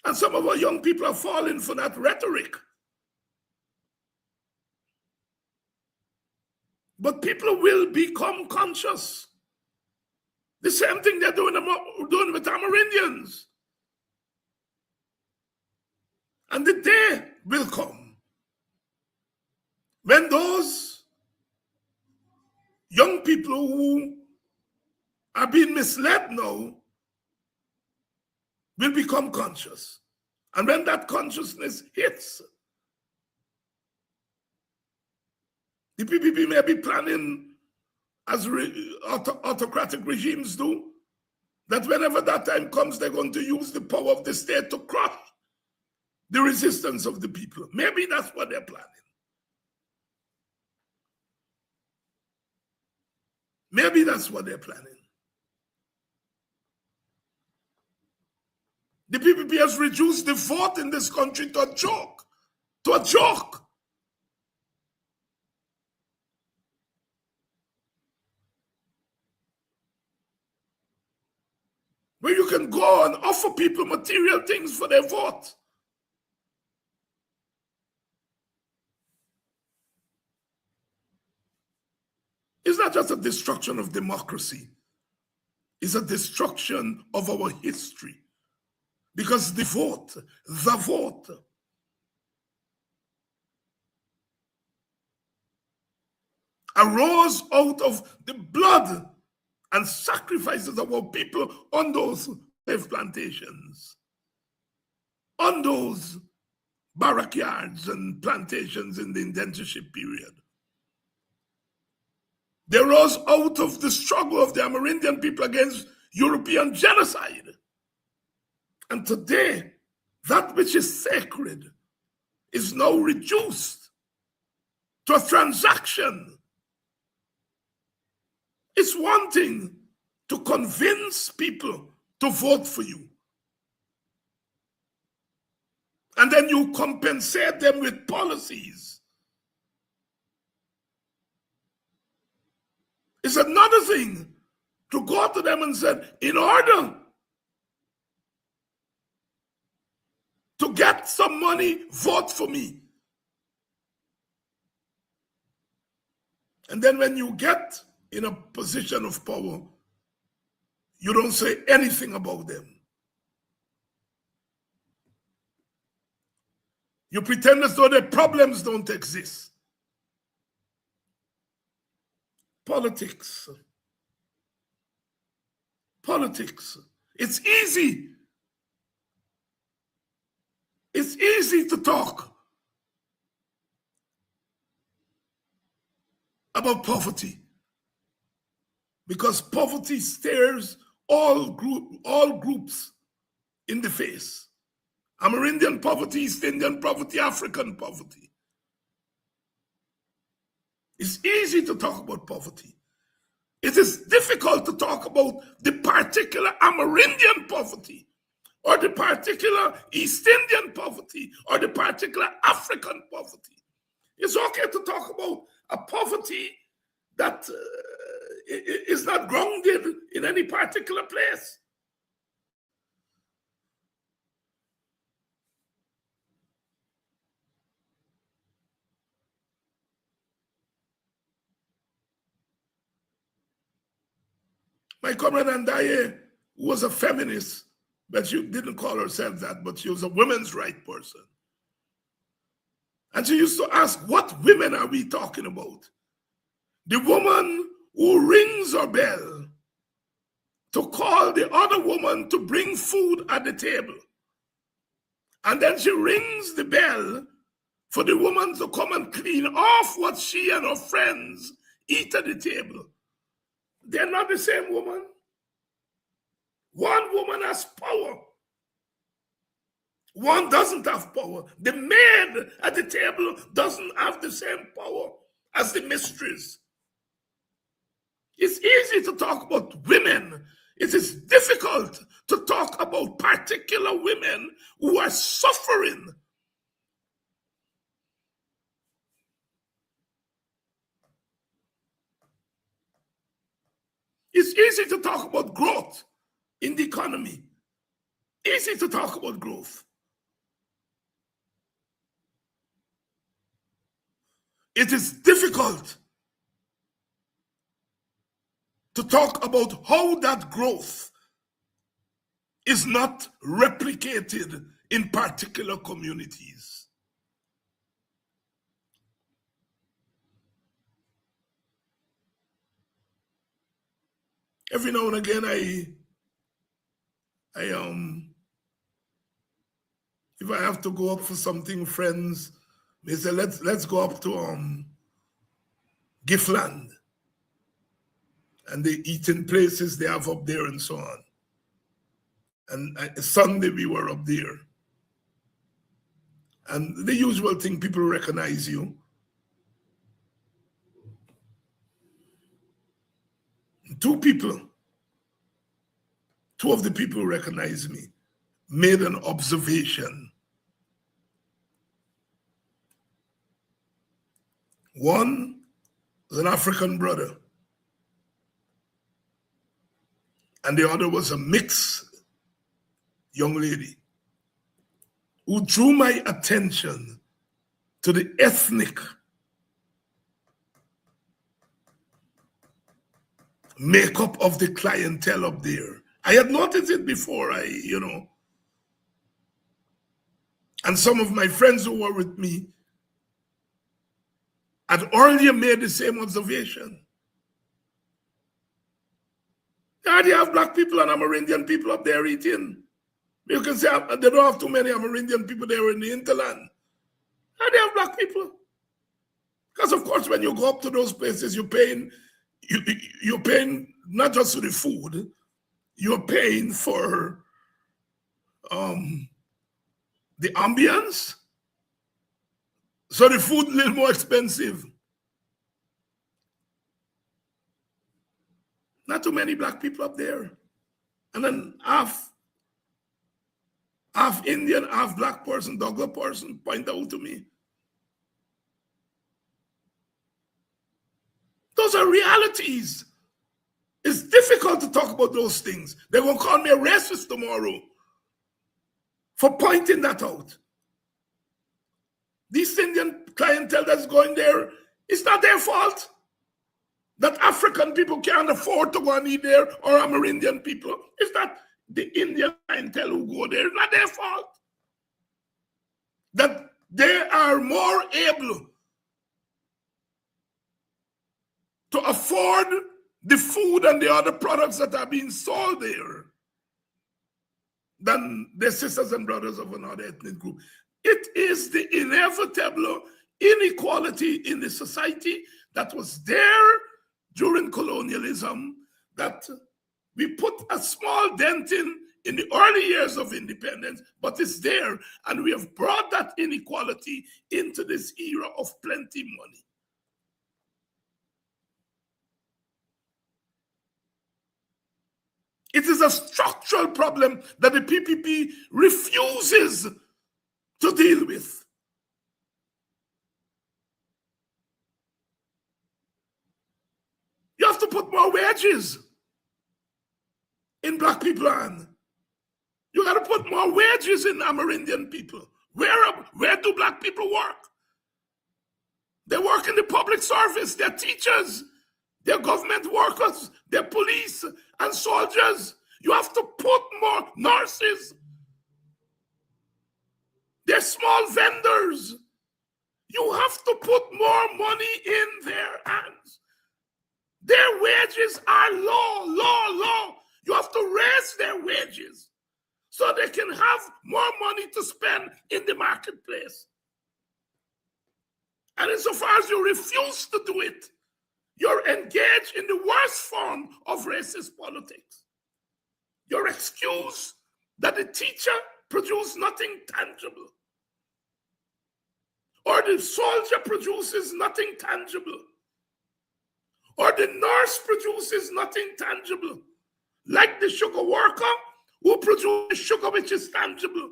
Speaker 3: And some of our young people are falling for that rhetoric. But people will become conscious. The same thing they're doing with Amerindians. And the day will come when those young people who are being misled now will become conscious. And when that consciousness hits, the PPP may be planning, as autocratic regimes do, that whenever that time comes, they're going to use the power of the state to crush the resistance of the people. Maybe that's what they're planning. Maybe that's what they're planning. The PPP has reduced the vote in this country to a joke. To a joke. Where you can go and offer people material things for their vote. It's not just a destruction of democracy. It's a destruction of our history. Because the vote arose out of the blood and sacrifices of our people on those slave plantations, on those barrack yards and plantations in the indentureship period. They rose out of the struggle of the Amerindian people against European genocide. And today, that which is sacred is now reduced to a transaction. It's one thing to convince people to vote for you. And then you compensate them with policies. It's another thing to go to them and say, in order to get some money, vote for me. And then when you get in a position of power, you don't say anything about them. You pretend as though their problems don't exist. Politics. It's easy. It's easy to talk about poverty because poverty stares all groups in the face. Amerindian poverty, East Indian poverty, African poverty. It's easy to talk about poverty. It is difficult to talk about the particular Amerindian poverty, or the particular East Indian poverty, or the particular African poverty. It's okay to talk about a poverty that is not grounded in any particular place. My comrade Andaye was a feminist, but she didn't call herself that, but she was a women's rights person. And she used to ask, what women are we talking about? The woman who rings her bell to call the other woman to bring food at the table. And then she rings the bell for the woman to come and clean off what she and her friends eat at the table. They're not the same woman. One woman has power. One doesn't have power. The maid at the table doesn't have the same power as the mistress. It's easy to talk about women. It is difficult to talk about particular women who are suffering. It's easy to talk about growth in the economy. Easy to talk about growth. It is difficult to talk about how that growth is not replicated in particular communities. Every now and again, if I have to go up for something, friends, they say, let's go up to Giftland. And they eat in places they have up there and so on. And Sunday we were up there. And the usual thing, people recognize you. Two of the people who recognized me made an observation. One was an African brother, and the other was a mixed young lady who drew my attention to the ethnic makeup of the clientele up there. I had noticed it before, and some of my friends who were with me had earlier made the same observation. Now they have black people and Amerindian people up there eating. You can say they don't have too many Amerindian people there in the hinterland. Now they have black people. Because of course, when you go up to those places, you're paying not just for the food, you're paying for the ambience. So the food a little more expensive. Not too many black people up there. And then half Indian, half black person, Douglas person, point out to me. Those are realities. It's difficult to talk about those things. They're going to call me a racist tomorrow for pointing that out. This Indian clientele that's going there, it's not their fault that African people can't afford to go and eat there, or Amerindian people. It's not the Indian clientele who go there. It's not their fault. That they are more able to afford the food and the other products that are being sold there than their sisters and brothers of another ethnic group. It is the inevitable inequality in the society that was there during colonialism that we put a small dent in the early years of independence, but it's there, and we have brought that inequality into this era of plenty money. It is a structural problem that the PPP refuses to deal with. You have to put more wages in black people hand. You got to put more wages in Amerindian people. Where do black people work? They work in the public service. They're teachers. They're government workers. They're police and soldiers. You have to put more nurses. They're small vendors. You have to put more money in their hands. Their wages are low. You have to raise their wages so they can have more money to spend in the marketplace. And insofar as you refuse to do it, you're engaged in the worst form of racist politics. Your excuse that the teacher produced nothing tangible, or the soldier produces nothing tangible, or the nurse produces nothing tangible, like the sugar worker who produces sugar which is tangible.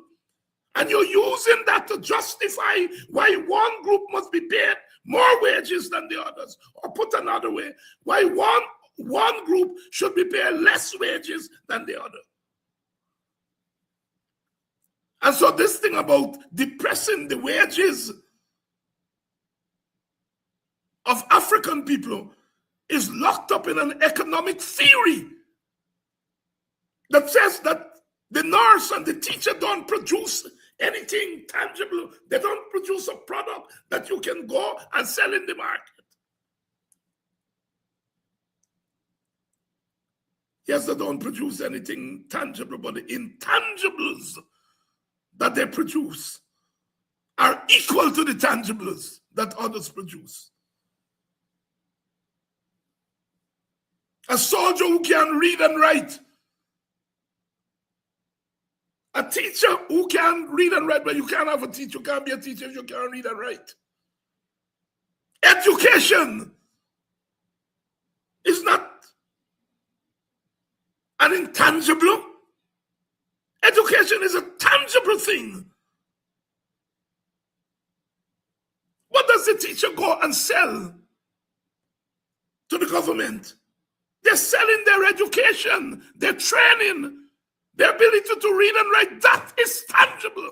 Speaker 3: And you're using that to justify why one group must be paid more wages than the others. Or put another way, why one group should be paid less wages than the other. And so this thing about depressing the wages of African people is locked up in an economic theory that says that the nurse and the teacher don't produce anything tangible. They don't produce a product that you can go and sell in the market. Yes, they don't produce anything tangible, but the intangibles that they produce are equal to the tangibles that others produce. A soldier who can read and write, a teacher who can read and write, but you can't have a teacher, you can't be a teacher if you can't read and write. Education is not an intangible. Education is a tangible thing. What does the teacher go and sell to the government? They're selling their education, their training, their ability to read and write. That is tangible.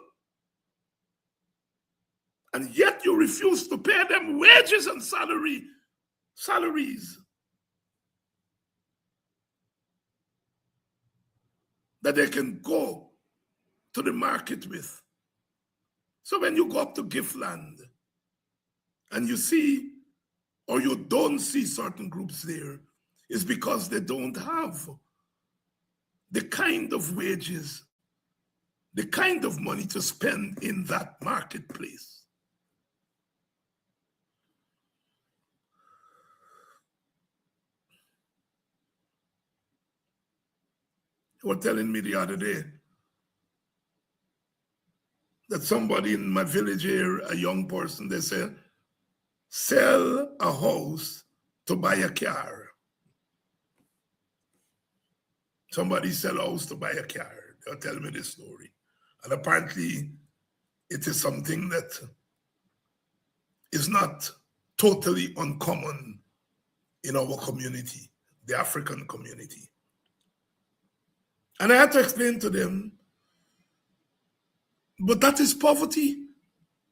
Speaker 3: And yet you refuse to pay them wages and salaries that they can go to the market with. So when you go up to Giftland and you see, or you don't see certain groups there, it's because they don't have the kind of wages, the kind of money to spend in that marketplace. They were telling me the other day that somebody in my village here, a young person, they said, sell a house to buy a car. Somebody sell a house to buy a car. They'll tell me this story. And apparently it is something that is not totally uncommon in our community, the African community. And I had to explain to them, but that is poverty.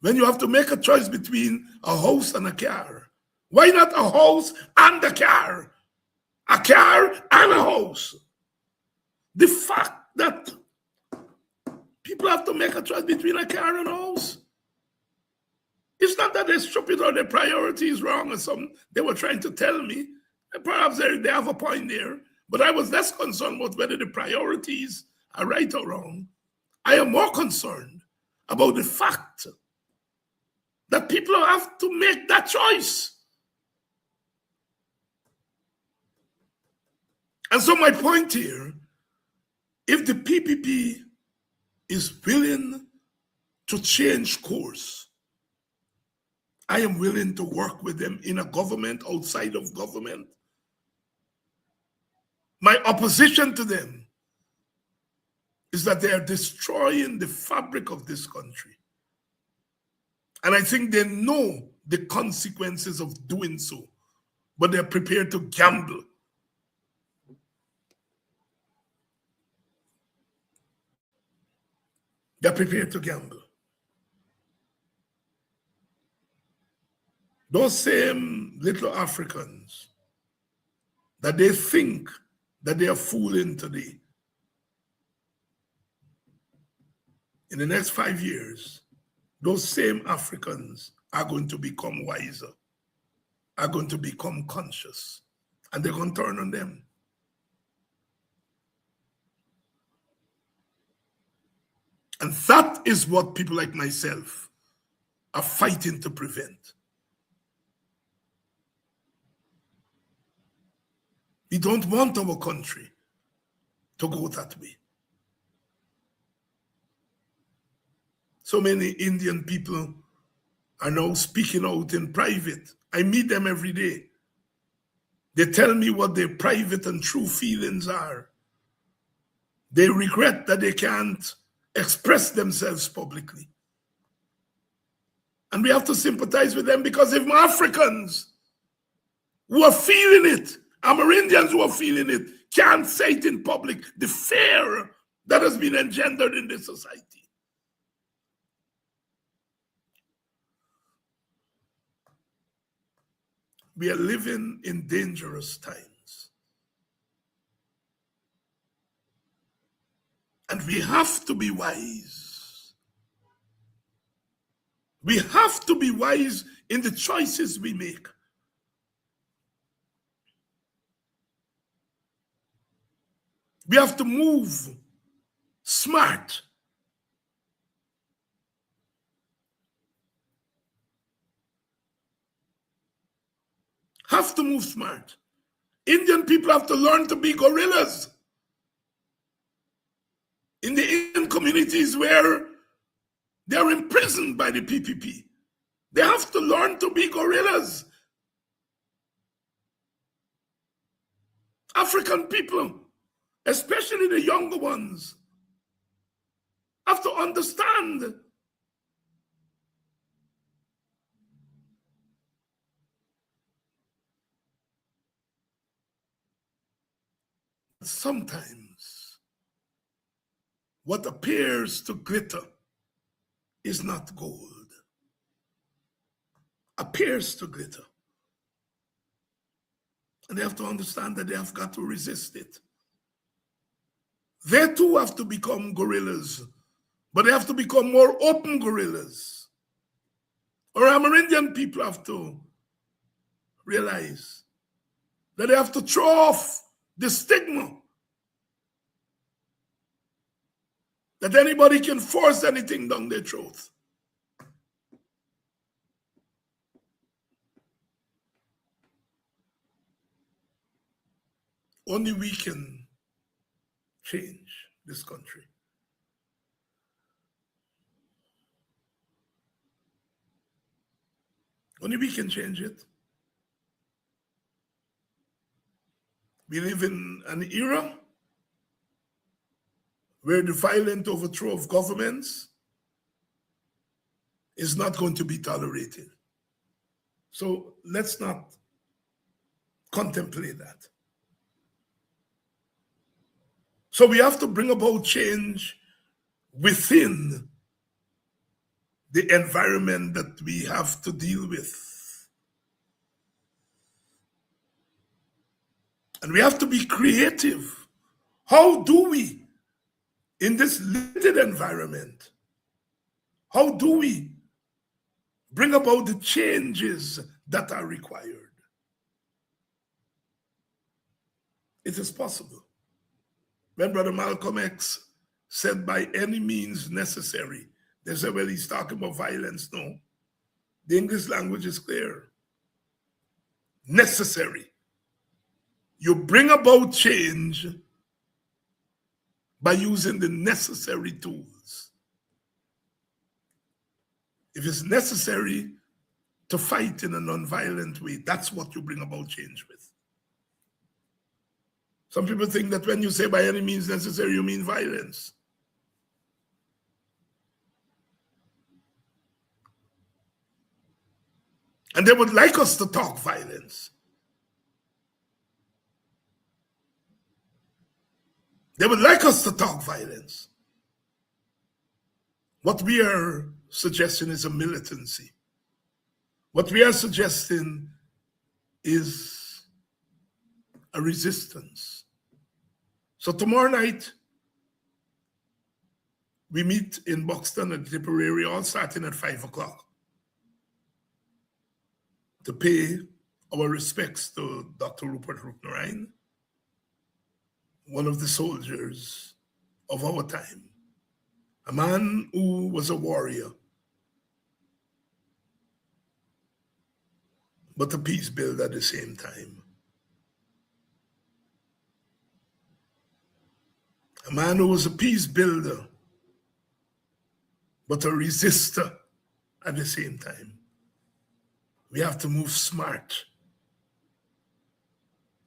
Speaker 3: When you have to make a choice between a house and a car. Why not a house and a car? A car and a house. The fact that people have to make a choice between a car and a house, it's not that they're stupid or their priority is wrong or something. They were trying to tell me. And perhaps they have a point there. But I was less concerned about whether the priorities are right or wrong. I am more concerned about the fact that people have to make that choice. And so my point here, if the PPP is willing to change course, I am willing to work with them in a government, outside of government. My opposition to them is that they are destroying the fabric of this country. And I think they know the consequences of doing so, but they're prepared to gamble. They're prepared to gamble. Those same little Africans that they think that they are fooling today, in the next 5 years, those same Africans are going to become wiser, are going to become conscious, and they're going to turn on them. And that is what people like myself are fighting to prevent. We don't want our country to go that way. So many Indian people are now speaking out in private. I meet them every day. They tell me what their private and true feelings are. They regret that they can't express themselves publicly. And we have to sympathize with them, because if Africans who are feeling it, Amerindians who are feeling it, can't say it in public, the fear that has been engendered in this society. We are living in dangerous times. And we have to be wise. We have to be wise in the choices we make. We have to move smart. Have to move smart. Indian people have to learn to be guerrillas. In the Indian communities where they're imprisoned by the PPP, they have to learn to be guerrillas. African people, especially the younger ones, have to understand sometimes what appears to glitter is not gold. Appears to glitter. And they have to understand that they have got to resist it. They too have to become guerrillas, but they have to become more open guerrillas. Or Amerindian people have to realize that they have to throw off the stigma that anybody can force anything down their throat. Only we can change this country. Only we can change it. We live in an era where the violent overthrow of governments is not going to be tolerated. So let's not contemplate that. So we have to bring about change within the environment that we have to deal with. And we have to be creative. How do we, in this limited environment, how do we bring about the changes that are required? It is possible. When Brother Malcolm X said by any means necessary, they said, well, he's talking about violence. No. The English language is clear. Necessary. You bring about change by using the necessary tools. If it's necessary to fight in a non-violent way, that's what you bring about change with. Some people think that when you say by any means necessary, you mean violence. And they would like us to talk violence. They would like us to talk violence. What we are suggesting is a militancy. What we are suggesting is a resistance. So tomorrow night, we meet in Buxton at the Tipperary, all starting at 5 o'clock, to pay our respects to Dr. Rupert Roopnarine, one of the soldiers of our time, a man who was a warrior, but a peace builder at the same time. A man who was a peace builder, but a resistor at the same time. We have to move smart.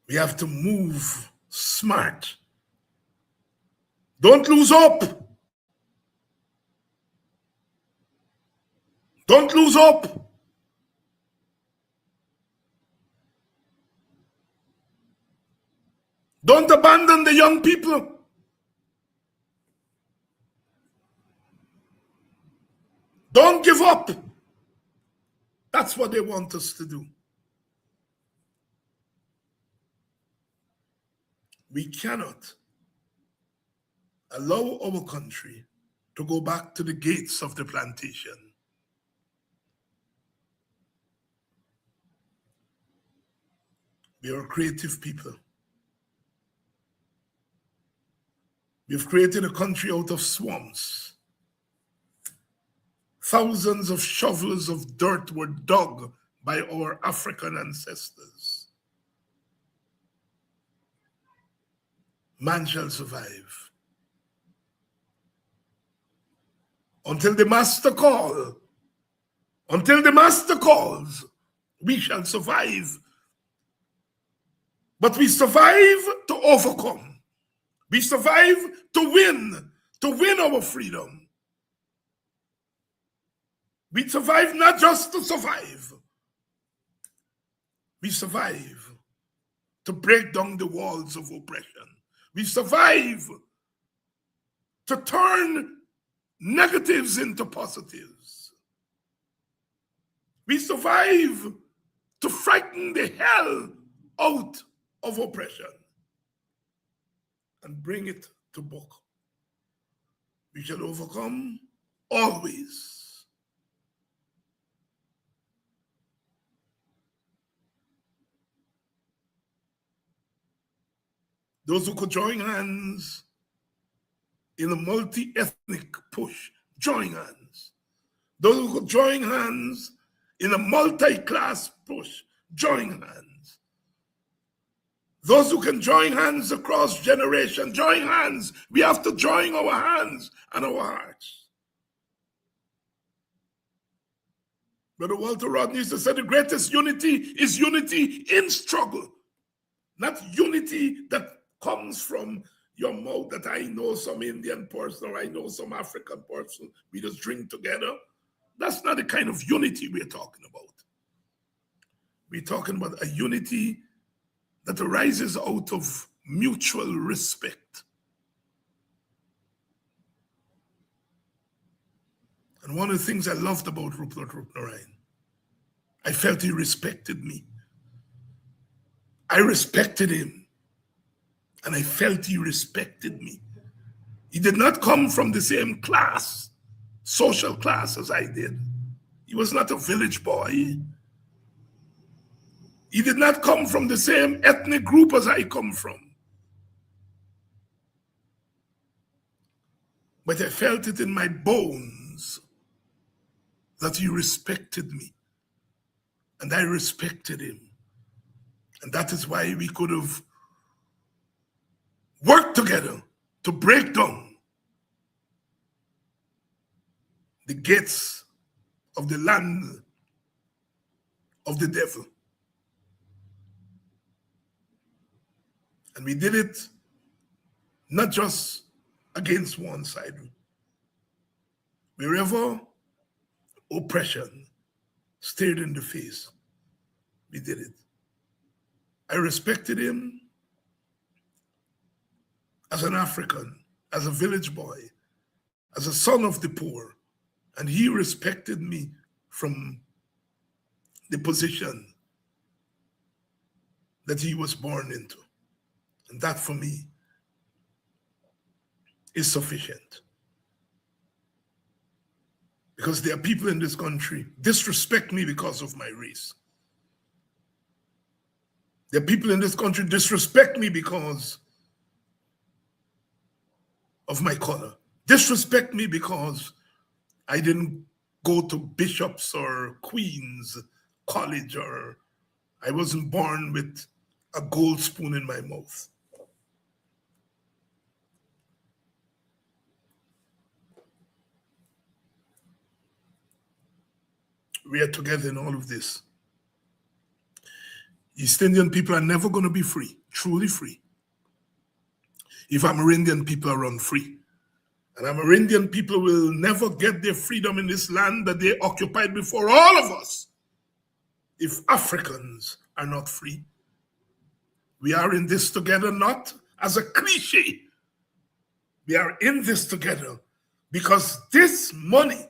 Speaker 3: We have to move smart. Don't lose hope. Don't lose hope. Don't abandon the young people. Don't give up. That's what they want us to do. We cannot allow our country to go back to the gates of the plantation. We are creative people. We've created a country out of swamps. Thousands of shovels of dirt were dug by our African ancestors. Man shall survive. Until the master call, until the master calls, we shall survive. But we survive to overcome. We survive to win our freedom. We survive not just to survive. We survive to break down the walls of oppression. We survive to turn negatives into positives. We survive to frighten the hell out of oppression and bring it to book. We shall overcome always. Those who could join hands in a multi-ethnic push, join hands. Those who could join hands in a multi-class push, join hands. Those who can join hands across generations, join hands. We have to join our hands and our hearts. Brother Walter Rodney used to say the greatest unity is unity in struggle, not unity that comes from your mouth that I know some Indian person or I know some African person. We just drink together. That's not the kind of unity we're talking about. We're talking about a unity that arises out of mutual respect. And one of the things I loved about Rupert Roopnarine, I felt he respected me. I respected him. And I felt he respected me. He did not come from the same class, social class as I did. He was not a village boy. He did not come from the same ethnic group as I come from. But I felt it in my bones that he respected me. And I respected him. And that is why we could have worked together to break down the gates of the land of the devil. And we did it not just against one side. Wherever oppression stared in the face, we did it. I respected him as an African, as a village boy, as a son of the poor, and he respected me from the position that he was born into. And that for me is sufficient. Because there are people in this country disrespect me because of my race. The people in this country disrespect me because of my color. Disrespect me because I didn't go to Bishop's or Queen's College, or I wasn't born with a gold spoon in my mouth. We are together in all of this. East Indian people are never going to be free, truly free, if Amerindian people are unfree. And Amerindian people will never get their freedom in this land that they occupied before all of us if Africans are not free. We are in this together not as a cliche. We are in this together because this money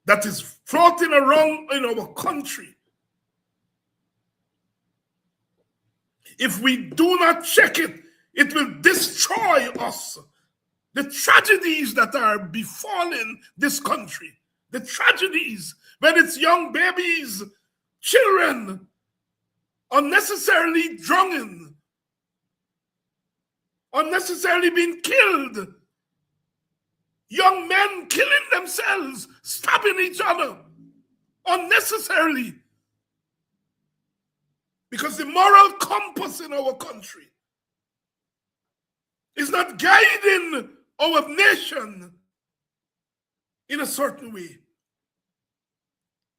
Speaker 3: that is floating around in our country, if we do not check it, it will destroy us. The tragedies that are befalling this country, the tragedies when it's young babies, children, unnecessarily drowning, unnecessarily being killed, young men killing themselves, stabbing each other unnecessarily, because the moral compass in our country is not guiding our nation in a certain way.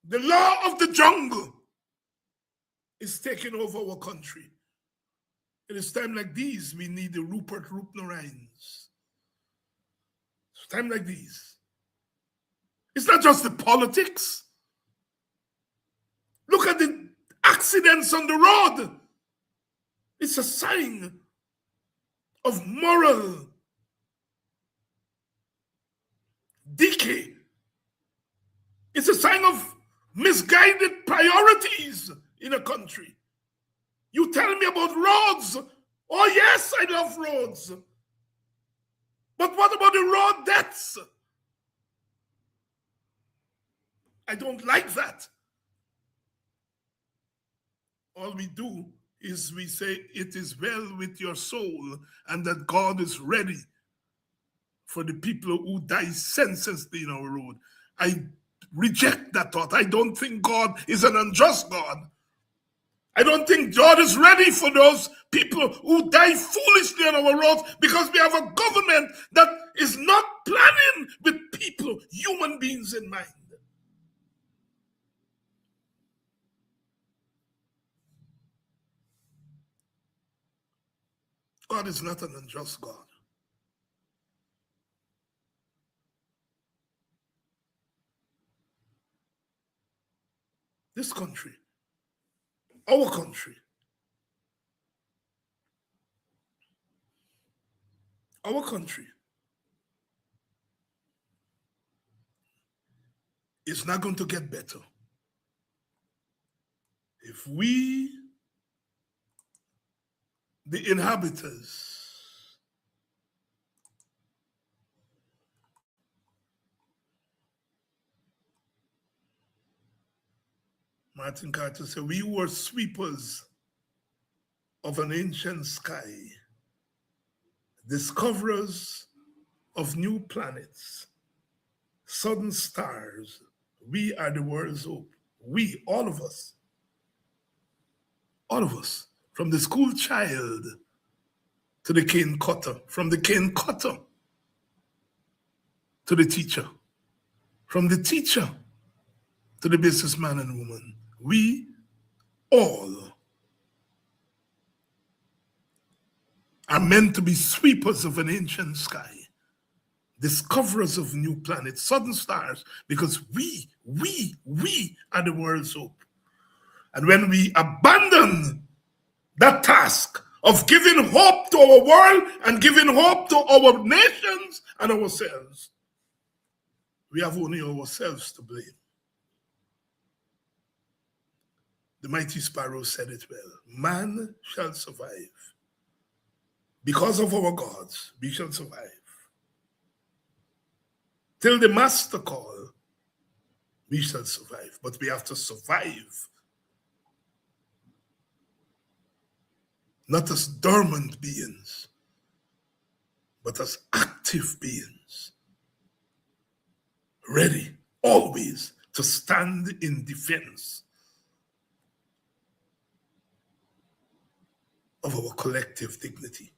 Speaker 3: The law of the jungle is taking over our country. It is time like these we need the Rupert Rupnerines. It's time like these. It's not just the politics. Look at the accidents on the road. It's a sign of moral decay. It's a sign of misguided priorities in a country. You tell me about roads. Oh yes, I love roads. But what about the road deaths? I don't like that. All we do is we say it is well with your soul and that God is ready for the people who die senselessly in our road. I reject that thought. I don't think God is an unjust God. I don't think God is ready for those people who die foolishly on our roads, because we have a government that is not planning with people, human beings in mind. God is not an unjust God. This country, our country, is not going to get better if we, the inhabitants, Martin Carter said, we were sweepers of an ancient sky, discoverers of new planets, sudden stars. We are the world's hope. We, all of us, from the school child to the cane cutter, from the cane cutter to the teacher, from the teacher to the businessman and woman. We all are meant to be sweepers of an ancient sky, discoverers of new planets, sudden stars, because we are the world's hope. And when we abandon that task of giving hope to our world and giving hope to our nations and ourselves, we have only ourselves to blame. The mighty sparrow said it well. Man shall survive. Because of our gods, we shall survive. Till the master call, we shall survive. But we have to survive not as dormant beings, but as active beings, ready always to stand in defense of our collective dignity.